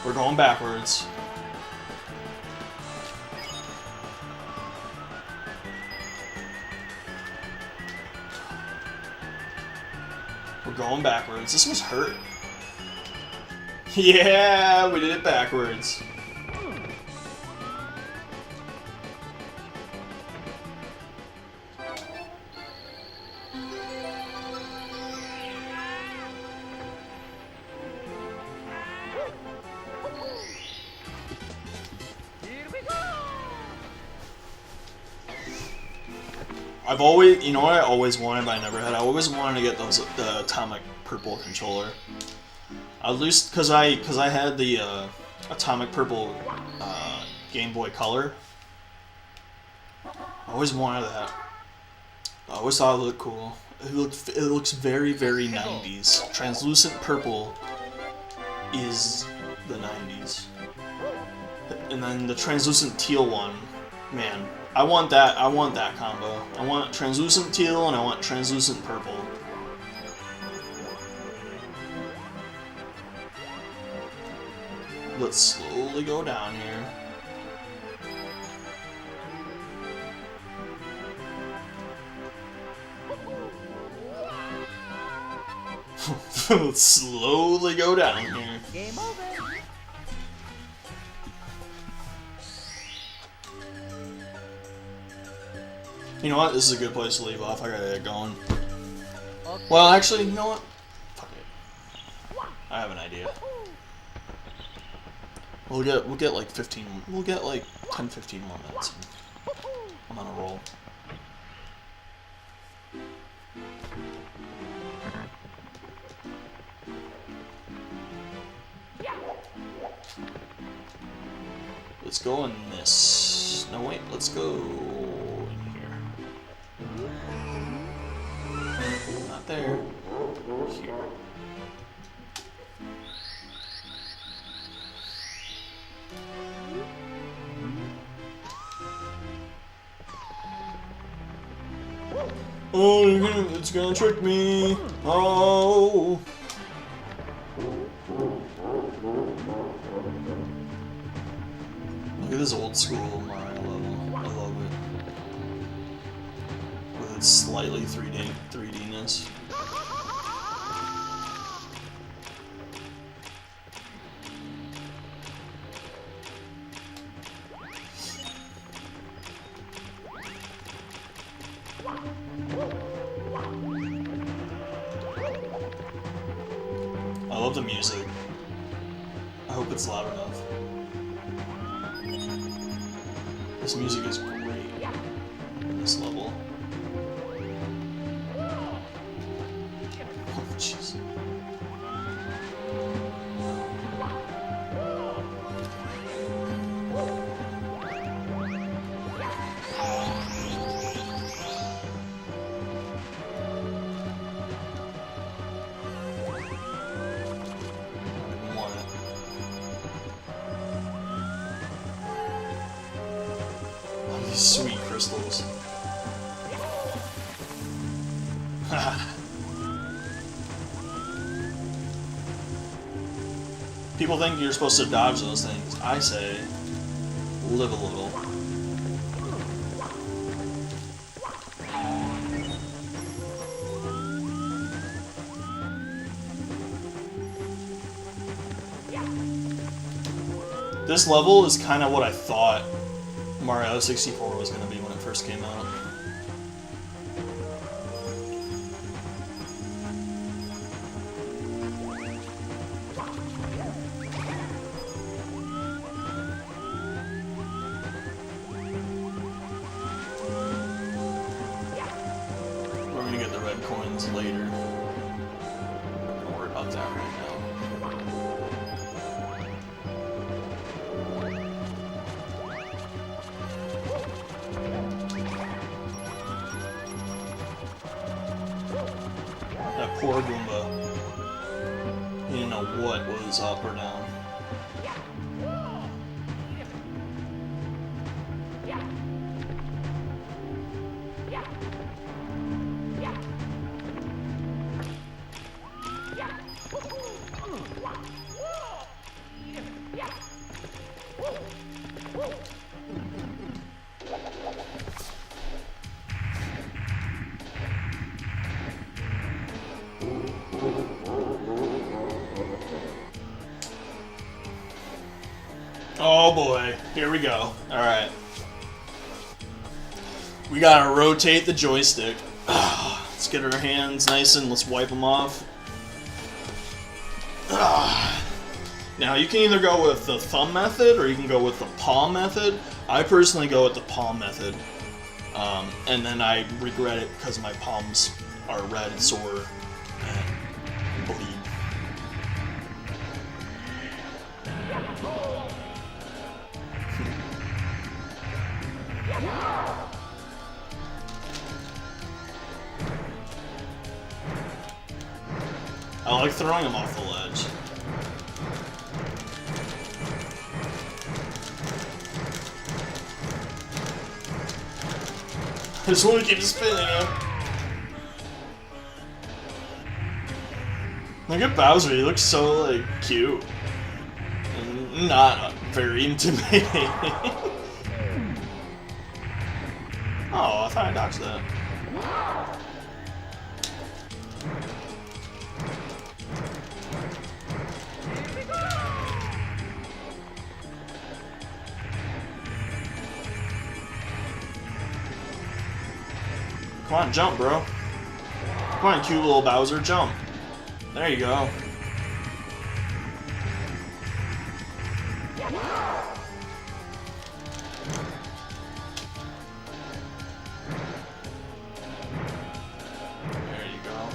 B: We're going backwards. We're going backwards. This must hurt. Yeah, we did it backwards. I've always, you know what I always wanted but I never had? I always wanted to get the atomic purple controller. At least because I had the atomic purple Game Boy Color. I always wanted that. I always thought it looked cool. It looks very, very 90s. Translucent purple is the 90s. And then the translucent teal one, man, I want that combo. I want translucent teal and I want translucent purple. Let's slowly go down here. Let's slowly go down here.
C: Game over.
B: You know what? This is a good place to leave off. I gotta get going. Okay. Well, actually, you know what? Fuck it. I have an idea. We'll get like 15. We'll get like 10-15 more minutes. I'm on a roll. Let's go in this. No, wait. Let's go in here. Not there. Here. Oh, it's gonna trick me. Oh. Look at this old school Mario level. I love it. With its slightly 3D-ness. I love the music. I hope it's loud enough. This music is great in this level. Oh, jeez. Sweet crystals. People think you're supposed to dodge those things. I say, live a little. This level is kind of what I thought Mario 64 was going to be when it first came out. We're going to get the red coins later. Don't worry about that right now. Poor Goomba. He didn't know what was up or down. Oh boy, here we go. Alright. We gotta rotate the joystick. Let's get our hands nice and let's wipe them off. Now you can either go with the thumb method or you can go with the paw method. I personally go with the paw method. And then I regret it because my palms are red, sore, and bleed. I like throwing them off the ledge. I just want to keep spinning him. Look at Bowser, he looks so, like, cute. And not very intimidating. Oh, I thought I dodged that. Come on, jump, bro. Come on, cute little Bowser, jump. There you go. There you go.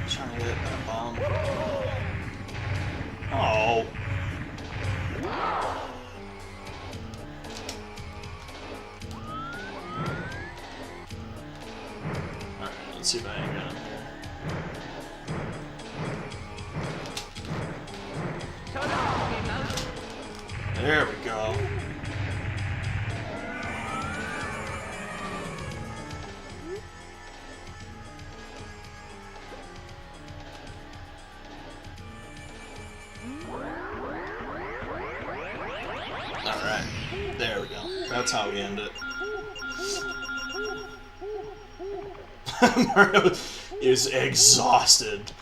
B: Trying to get that bomb. Oh. Alright, let's see if I can get him here. There we go. Alright, there we go. That's how we end it. Mario is exhausted.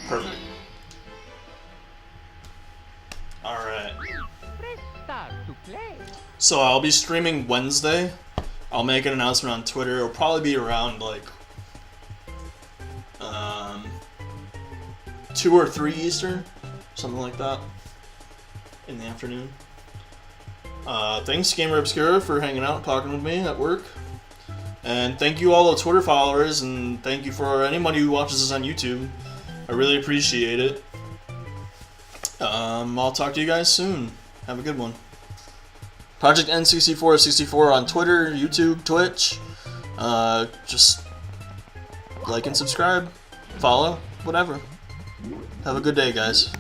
B: Perfect. Alright.
C: Start to play.
B: So I'll be streaming Wednesday. I'll make an announcement on Twitter. It'll probably be around like 2 or 3 Eastern, something like that, in the afternoon. Thanks Gamer Obscura for hanging out, talking with me at work. And thank you all the Twitter followers, and thank you for anybody who watches this on YouTube. I really appreciate it. I'll talk to you guys soon. Have a good one. Project N6464 on Twitter, YouTube, Twitch. Just like and subscribe, follow, whatever. Have a good day, guys.